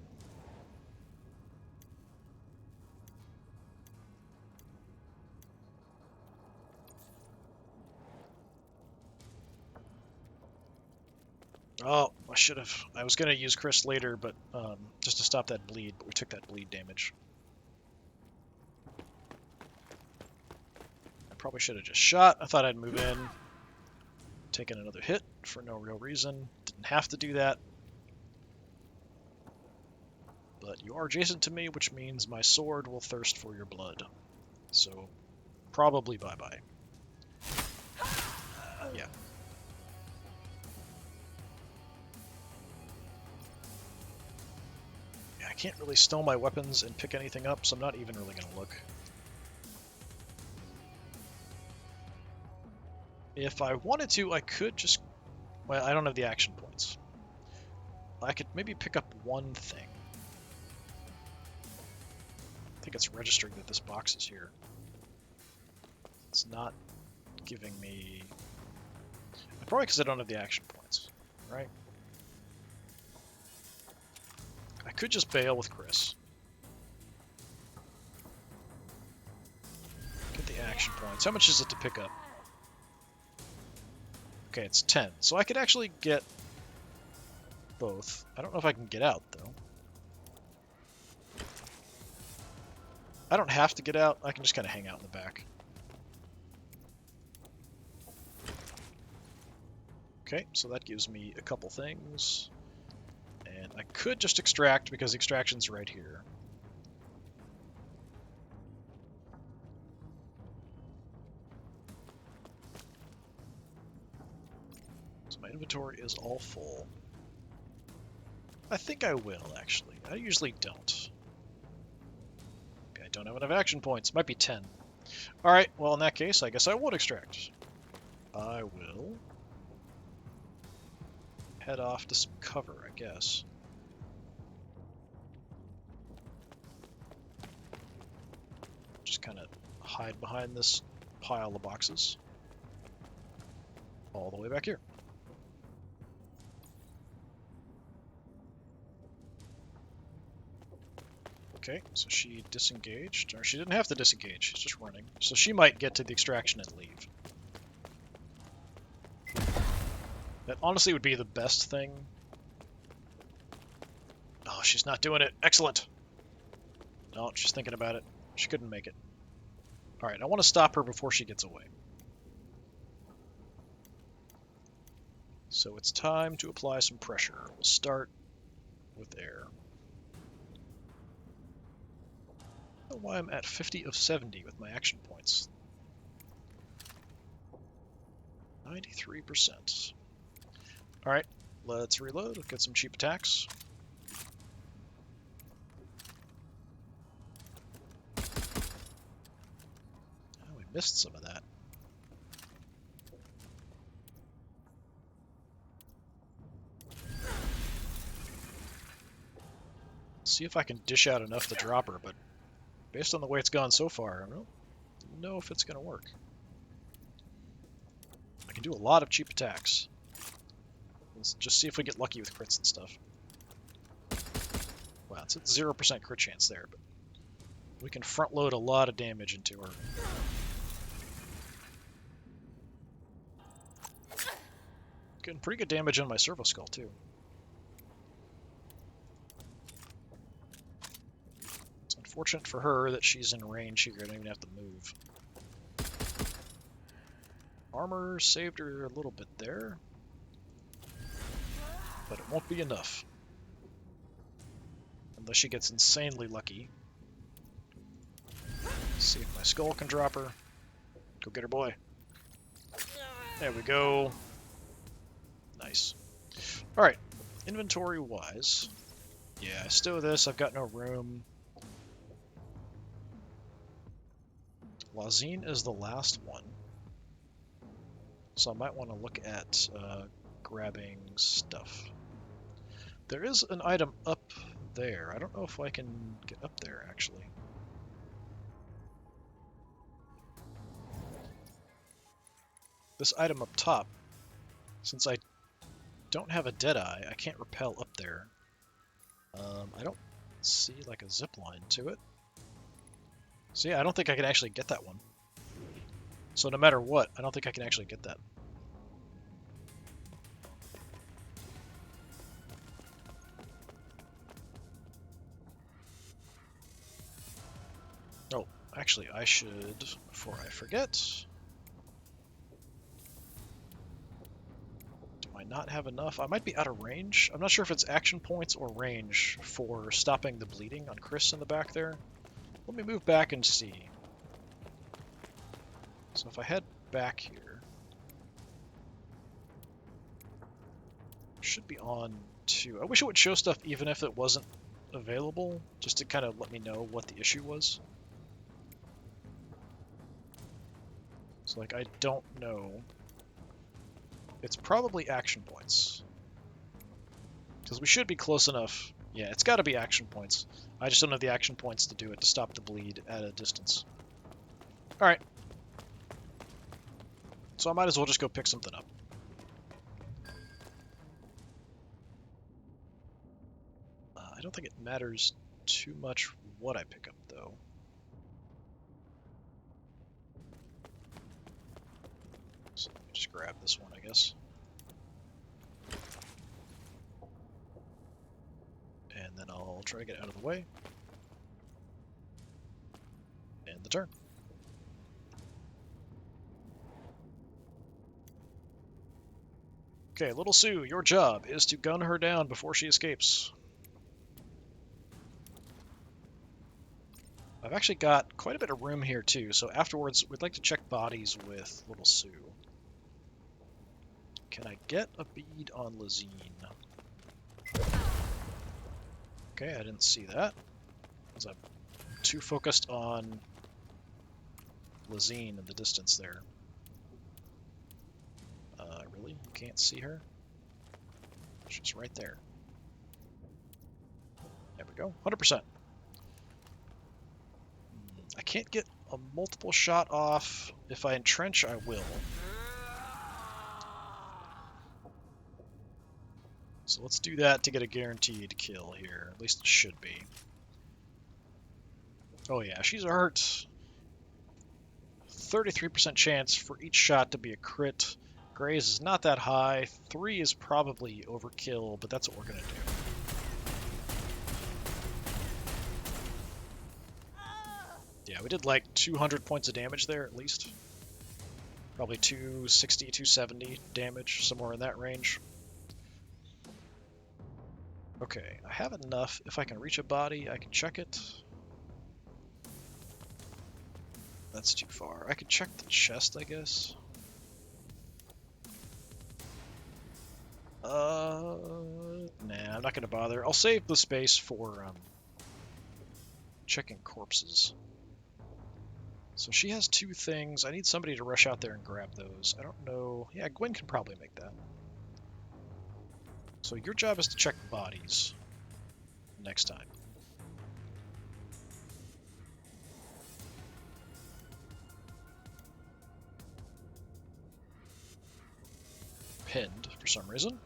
Oh, I should have. I was going to use Chris later, but just to stop that bleed, but we took that bleed damage. I probably should have just shot. I thought I'd move in. Taken another hit for no real reason. Didn't have to do that. But you are adjacent to me, which means my sword will thirst for your blood. So, probably bye-bye. Yeah. I can't really stow my weapons and pick anything up, so I'm not even really going to look. If I wanted to, I could just... Well, I don't have the action points. I could maybe pick up one thing. I think it's registering that this box is here. It's not giving me... Probably because I don't have the action points, right? I could just bail with Chris. Get the action points. How much is it to pick up? Okay, it's 10. So I could actually get both. I don't know if I can get out, though. I don't have to get out. I can just kind of hang out in the back. Okay, so that gives me a couple things. And I could just extract, because extraction's right here. So my inventory is all full. I think I will, actually. I usually don't. Okay, I don't have enough action points. Might be 10. Alright, well in that case, I guess I won't extract. I will head off to some cover, I guess. Just kind of hide behind this pile of boxes. All the way back here. Okay, so she disengaged. Or she didn't have to disengage, she's just running. So she might get to the extraction and leave. That honestly would be the best thing. Oh, she's not doing it. Excellent. No, she's thinking about it. She couldn't make it. Alright, I want to stop her before she gets away. So it's time to apply some pressure. We'll start with air. I don't know why I'm at 50 of 70 with my action points. 93%. Alright, let's reload, get some cheap attacks. Oh, we missed some of that. See if I can dish out enough to drop her, but based on the way it's gone so far, I don't know if it's going to work. I can do a lot of cheap attacks. Let's just see if we get lucky with crits and stuff. Wow, it's at 0% crit chance there, but we can front load a lot of damage into her. Getting pretty good damage on my servo skull too. It's unfortunate for her that she's in range here. I don't even have to move. Armor saved her a little bit there. but it won't be enough. Unless she gets insanely lucky. Let's see if my skull can drop her. Go get her, boy. There we go. Nice. Alright, inventory-wise. Yeah, stow this, I've got no room. Lazine is the last one. So I might want to look at grabbing stuff. There is an item up there. I don't know if I can get up there, actually. This item up top, since I don't have a Deadeye, I can't rappel up there. I don't see like a zip line to it. So yeah, I don't think I can actually get that one. So no matter what, I don't think I can actually get that. Oh, actually I should, before I forget... I not have enough. I might be out of range. I'm not sure if it's action points or range for stopping the bleeding on Chris in the back there. Let me move back and see. So if I head back here, should be on 2. I wish it would show stuff even if it wasn't available, just to kind of let me know what the issue was. So like, I don't know. It's probably action points. Because we should be close enough. Yeah, it's got to be action points. I just don't have the action points to do it, to stop the bleed at a distance. Alright. So I might as well just go pick something up. I don't think it matters too much what I pick up, though. So let me just grab this one, I guess. And then I'll try to get out of the way. And the turn. Okay, Little Sue, your job is to gun her down before she escapes. I've actually got quite a bit of room here, too, so afterwards we'd like to check bodies with Little Sue. Can I get a bead on Lazine? Okay, I didn't see that. Because I'm too focused on Lazine in the distance there. Really? You can't see her? She's right there. There we go. 100%. I can't get a multiple shot off. If I entrench, I will. So let's do that to get a guaranteed kill here. At least it should be. Oh yeah, she's hurt. 33% chance for each shot to be a crit. Graze is not that high. 3 is probably overkill, but that's what we're going to do. Yeah, we did like 200 points of damage there at least. Probably 260, 270 damage, somewhere in that range. Okay, I have enough. If I can reach a body, I can check it. That's too far. I could check the chest, I guess. Nah, I'm not going to bother. I'll save the space for checking corpses. So she has 2 things. I need somebody to rush out there and grab those. I don't know. Yeah, Gwen can probably make that. So your job is to check bodies next time. Pinned for some reason.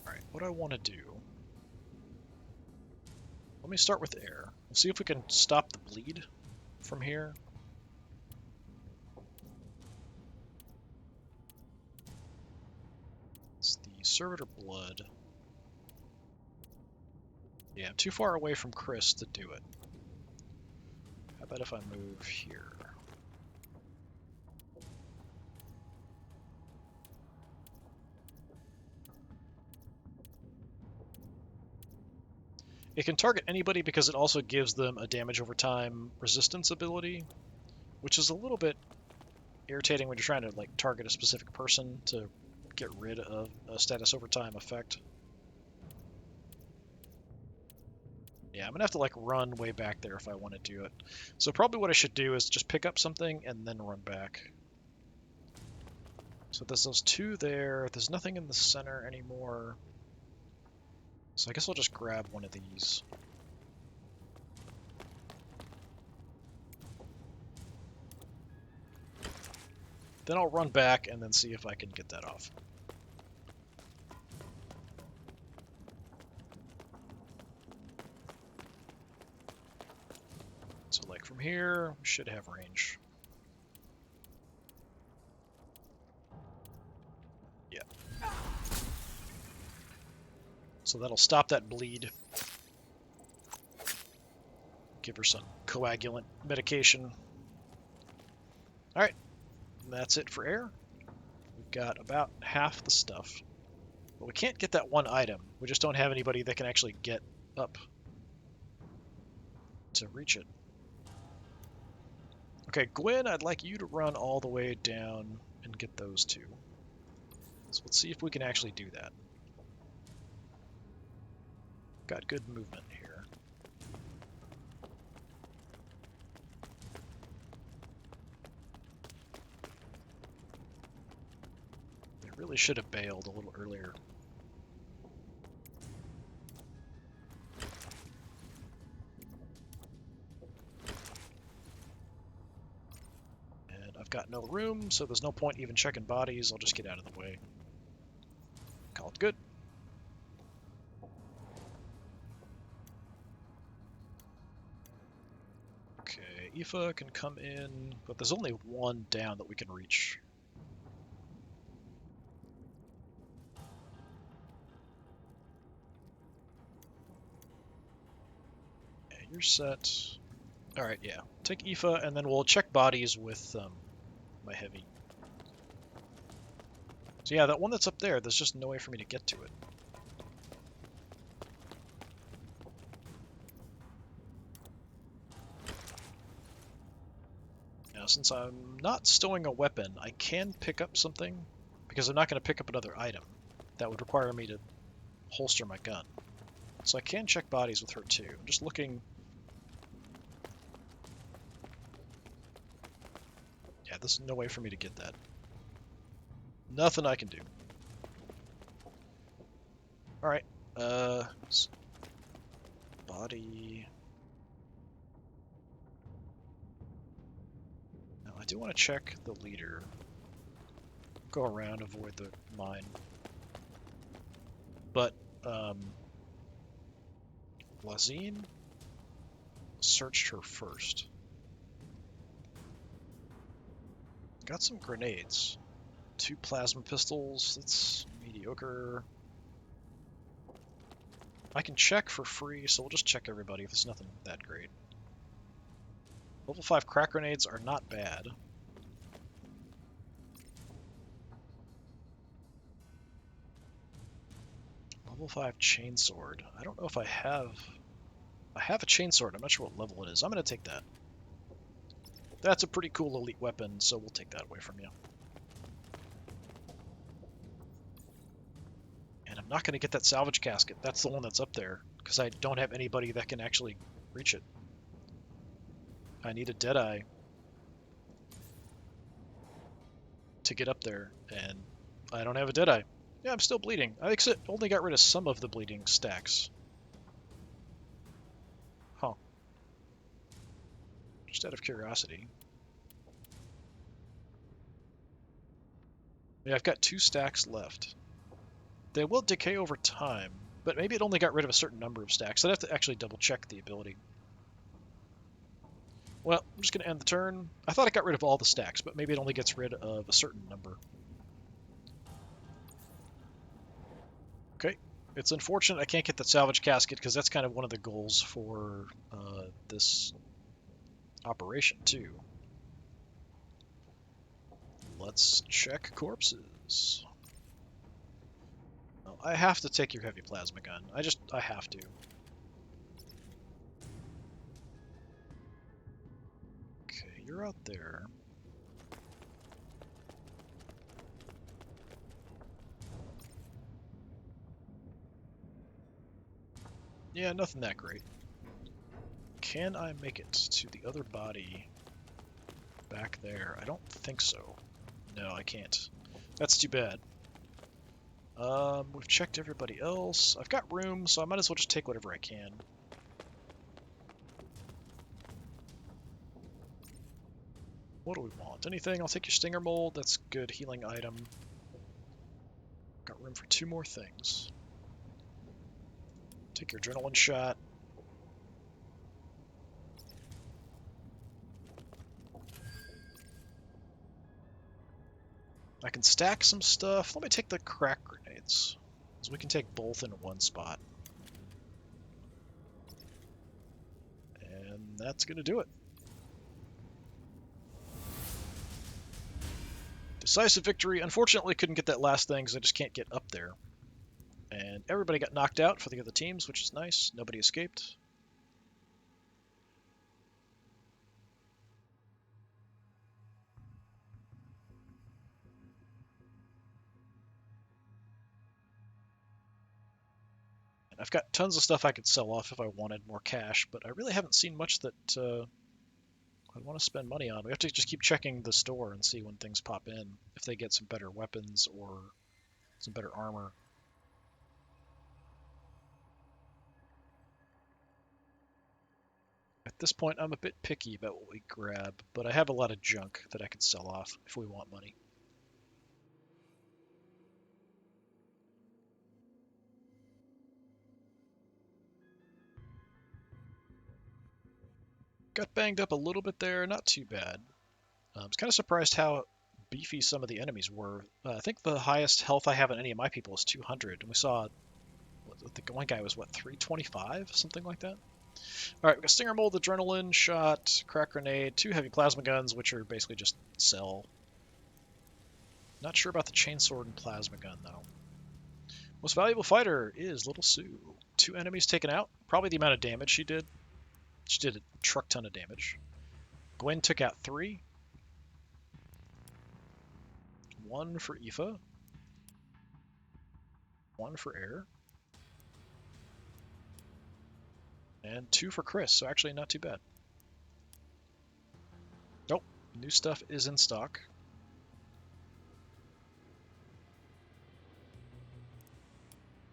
Alright, what I want to do... Let me start with air. We'll see if we can stop the bleed from here. It's the servitor blood. Yeah, I'm too far away from Chris to do it. How about if I move here? It can target anybody because it also gives them a damage over time resistance ability, which is a little bit irritating when you're trying to like target a specific person to get rid of a status over time effect. Yeah, I'm gonna have to like run way back there if I want to do it. So probably what I should do is just pick up something and then run back. So there's those two there. There's nothing in the center anymore. So I guess I'll just grab one of these. Then I'll run back and then see if I can get that off. So like from here, we should have range. Yeah. So that'll stop that bleed. Give her some coagulant medication. Alright, that's it for air. We've got about half the stuff. But we can't get that one item. We just don't have anybody that can actually get up to reach it. Okay, Gwen, I'd like you to run all the way down and get those two. So let's see if we can actually do that. Got good movement here. They really should have bailed a little earlier. And I've got no room, so there's no point even checking bodies. I'll just get out of the way. Call it good. Okay, Aoife can come in, but there's only one down that we can reach. Yeah, you're set. Alright, yeah. Take Aoife, and then we'll check bodies with my heavy. So yeah, that one that's up there, there's just no way for me to get to it. Now, since I'm not stowing a weapon, I can pick up something, because I'm not going to pick up another item. That would require me to holster my gun. So I can check bodies with her too. I'm just looking. Yeah, there's no way for me to get that. Nothing I can do. Alright, body. Now I do want to check the leader. Go around, avoid the mine. But, Lazine searched her first. Got some grenades. 2 plasma pistols, that's mediocre. I can check for free, so we'll just check everybody if there's nothing that great. Level 5 crack grenades are not bad. Level 5 chainsword. I don't know if I have... I have a chainsword, I'm not sure what level it is. I'm going to take that. That's a pretty cool elite weapon, so we'll take that away from you. And I'm not going to get that salvage casket. That's the one that's up there, because I don't have anybody that can actually reach it. I need a Deadeye to get up there, and I don't have a Deadeye. Yeah, I'm still bleeding. I only got rid of some of the bleeding stacks. Huh. Just out of curiosity. Yeah, I've got 2 stacks left. They will decay over time, but maybe it only got rid of a certain number of stacks. I'd have to actually double check the ability. Well, I'm just going to end the turn. I thought it got rid of all the stacks, but maybe it only gets rid of a certain number. Okay. It's unfortunate I can't get that salvage casket, because that's kind of one of the goals for this operation, too. Let's check corpses. Oh, I have to take your heavy plasma gun. I have to. you're out there. Yeah, nothing that great. Can I make it to the other body back there? I don't think so. No, I can't. That's too bad. We've checked everybody else. I've got room, so I might as well just take whatever I can. What do we want? Anything? I'll take your stinger mold. That's a good healing item. Got room for 2 more things. Take your adrenaline shot. I can stack some stuff. Let me take the crack grenades, so we can take both in one spot. And that's going to do it. Decisive victory. Unfortunately, couldn't get that last thing because I just can't get up there. And everybody got knocked out for the other teams, which is nice. Nobody escaped. And I've got tons of stuff I could sell off if I wanted more cash, but I really haven't seen much that I'd want to spend money on. We have to just keep checking the store and see when things pop in, if they get some better weapons or some better armor. At this point, I'm a bit picky about what we grab, but I have a lot of junk that I could sell off if we want money. Got banged up a little bit there, not too bad. I was kind of surprised how beefy some of the enemies were. I think the highest health I have on any of my people is 200, and we saw the one guy was, what, 325? Something like that? Alright, we got Stinger Mold, Adrenaline, Shot, Crack Grenade, 2 Heavy Plasma Guns, which are basically just sell. Not sure about the Chainsword and Plasma Gun, though. Most valuable fighter is Little Sue. 2 enemies taken out. Probably the amount of damage she did. She did a truck ton of damage. Gwen took out 3. 1 for Aoife. 1 for Air. And 2 for Chris, so actually not too bad. Nope, new stuff is in stock.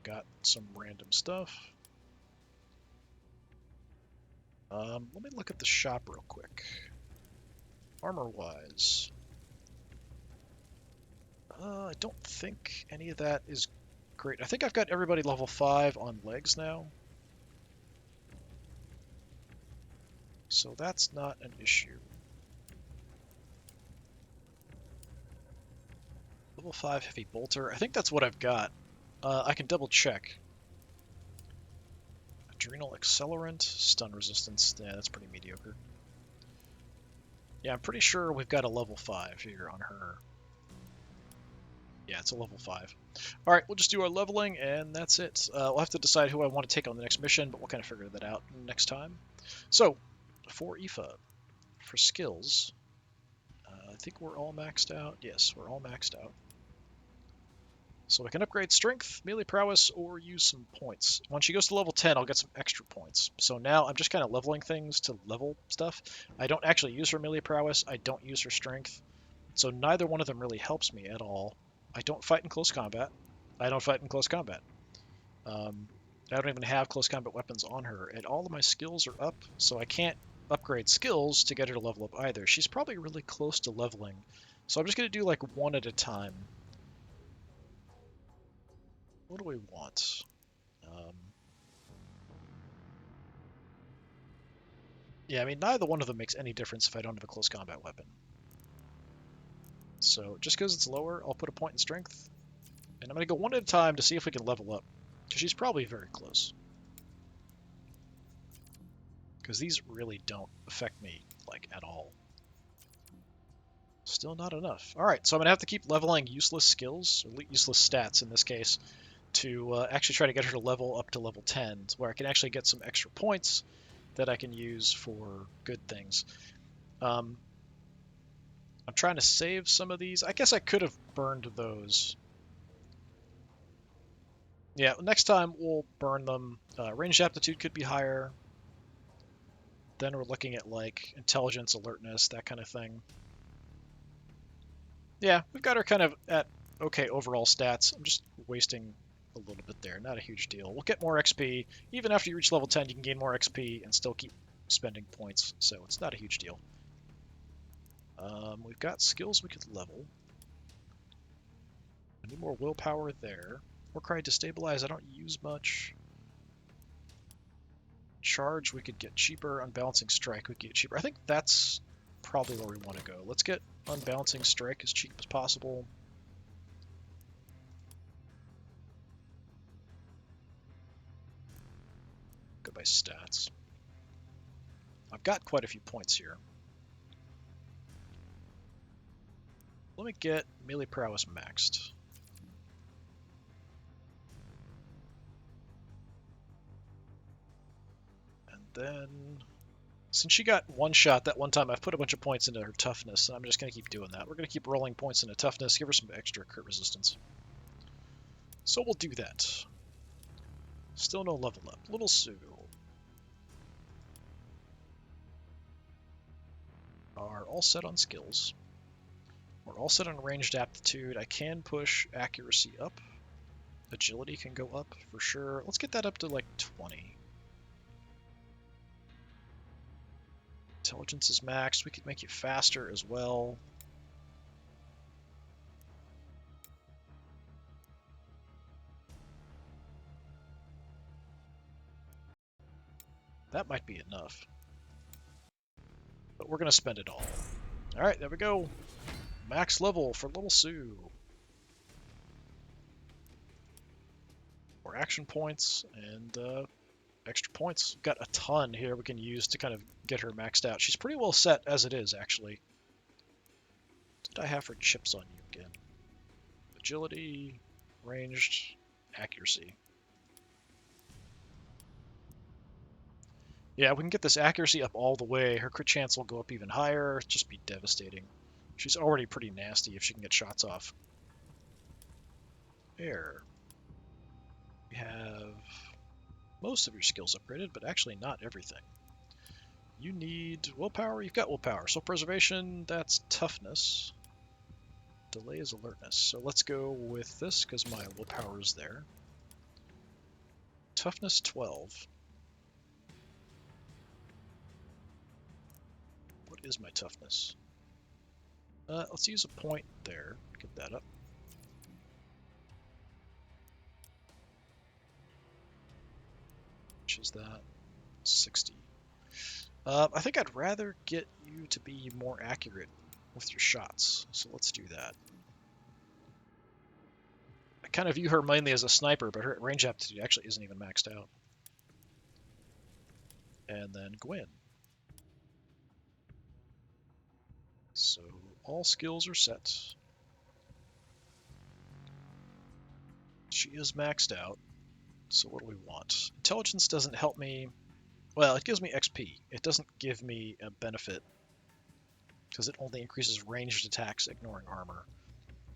Got some random stuff. Let me look at the shop real quick. Armor-wise. I don't think any of that is great. I think I've got everybody level 5 on legs now. So that's not an issue. Level 5 heavy bolter. I think that's what I've got. I can double check. Adrenal accelerant, stun resistance. Yeah, that's pretty mediocre. Yeah, I'm pretty sure we've got a level 5 here on her. Yeah, it's a level 5. Alright, we'll just do our leveling, and that's it. We'll have to decide who I want to take on the next mission, but we'll kind of figure that out next time. So, for Aoife, for skills, I think we're all maxed out. Yes, we're all maxed out. So we can upgrade strength, melee prowess, or use some points. When she goes to level 10, I'll get some extra points. So now I'm just kind of leveling things to level stuff. I don't actually use her melee prowess. I don't use her strength. So neither one of them really helps me at all. I don't fight in close combat. I don't fight in close combat. I don't even have close combat weapons on her. And all of my skills are up, so I can't upgrade skills to get her to level up either. She's probably really close to leveling. So I'm just going to do like one at a time. What do we want? Yeah, I mean, neither one of them makes any difference if I don't have a close combat weapon. So just because it's lower, I'll put a point in strength. And I'm going to go one at a time to see if we can level up. Because she's probably very close. Because these really don't affect me, like, at all. Still not enough. Alright, so I'm going to have to keep leveling useless skills, or useless stats in this case, to actually try to get her to level up to level 10, where I can actually get some extra points that I can use for good things. I'm trying to save some of these. I guess I could have burned those. Yeah, next time we'll burn them. Ranged aptitude could be higher. Then we're looking at like intelligence, alertness, that kind of thing. Yeah, we've got her kind of at okay overall stats. I'm just wasting a little bit there. Not a huge deal. We'll get more XP. Even after you reach level 10, you can gain more XP and still keep spending points, so it's not a huge deal. We've got skills we could level. I need more willpower there. Warcry Destabilize I don't use much. Charge we could get cheaper. Unbalancing Strike we could get cheaper. I think that's probably where we want to go. Let's get Unbalancing Strike as cheap as possible. Go by stats. I've got quite a few points here. Let me get melee prowess maxed. And then, since she got one shot that one time, I've put a bunch of points into her toughness, and I'm just going to keep doing that. We're going to keep rolling points into toughness, give her some extra crit resistance. So we'll do that. Still no level up. Little Sue. Are all set on skills. We're all set on ranged aptitude. I can push accuracy up. Agility can go up for sure. Let's get that up to like 20. Intelligence is maxed. We could make you faster as well. That might be enough. But we're going to spend it all. Alright, there we go. Max level for Little Sue. More action points and extra points. We've got a ton here we can use to kind of get her maxed out. She's pretty well set as it is, actually. What did I have for chips on you again? Agility, ranged, accuracy. Yeah, we can get this accuracy up all the way. Her crit chance will go up even higher. It'll just be devastating. She's already pretty nasty if she can get shots off. Air. We have most of your skills upgraded, but actually not everything. You need willpower. You've got willpower. So preservation, that's toughness. Delay is alertness. So let's go with this because my willpower is there. Toughness 12. What is my toughness? Let's use a point there. Get that up. Which is that? 60. I think I'd rather get you to be more accurate with your shots, so let's do that. I kind of view her mainly as a sniper, but her range aptitude actually isn't even maxed out. And then Gwen. So all skills are set. She is maxed out. So what do we want? Intelligence doesn't help me. Well, it gives me XP. It doesn't give me a benefit because it only increases ranged attacks, ignoring armor.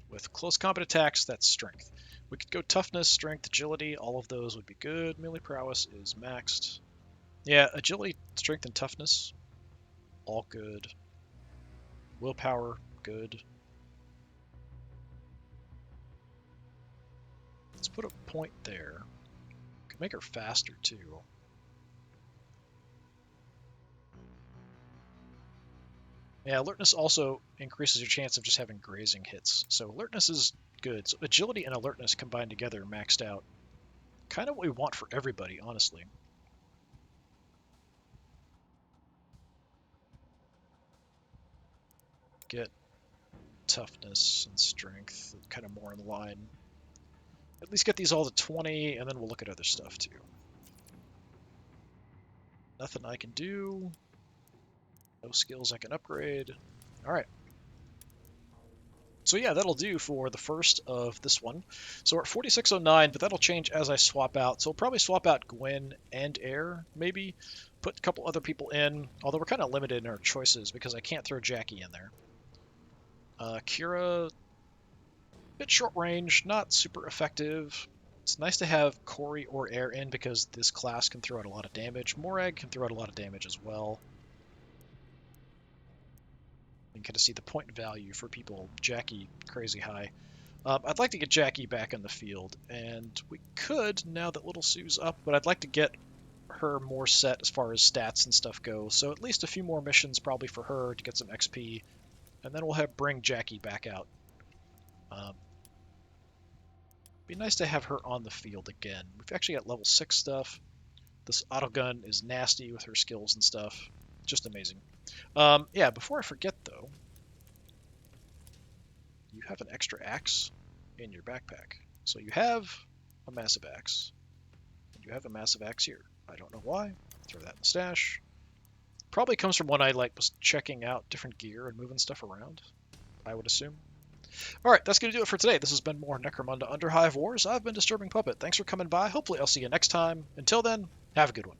With close combat attacks, that's strength. We could go toughness, strength, agility. All of those would be good. Melee prowess is maxed. Yeah, agility, strength, and toughness, all good. Willpower, good. Let's put a point there. Could make her faster too. Yeah, alertness also increases your chance of just having grazing hits. So alertness is good. So agility and alertness combined together maxed out. Kind of what we want for everybody, honestly. Get toughness and strength, kind of more in line. At least get these all to 20, and then we'll look at other stuff too. Nothing I can do. No skills I can upgrade. Alright. So yeah, that'll do for the first of this one. So we're at 4609, but that'll change as I swap out. So we'll probably swap out Gwen and Air, maybe. Put a couple other people in, although we're kind of limited in our choices because I can't throw Jackie in there. Kira, bit short range, not super effective. It's nice to have Corey or Air in because this class can throw out a lot of damage. Morag can throw out a lot of damage as well. You can kind of see the point value for people. Jackie, crazy high. I'd like to get Jackie back in the field, and we could now that Little Sue's up, but I'd like to get her more set as far as stats and stuff go. So at least a few more missions probably for her to get some XP, and then we'll bring Jackie back out. Be nice to have her on the field again. We've actually got level 6 stuff. This autogun is nasty with her skills and stuff. Just amazing. Yeah, before I forget though, you have an extra axe in your backpack. So you have a massive axe. And you have a massive axe here. I don't know why. Throw that in the stash. Probably comes from when I was checking out different gear and moving stuff around, I would assume. Alright, that's going to do it for today. This has been more Necromunda Underhive Wars. I've been Disturbing Puppet. Thanks for coming by. Hopefully I'll see you next time. Until then, have a good one.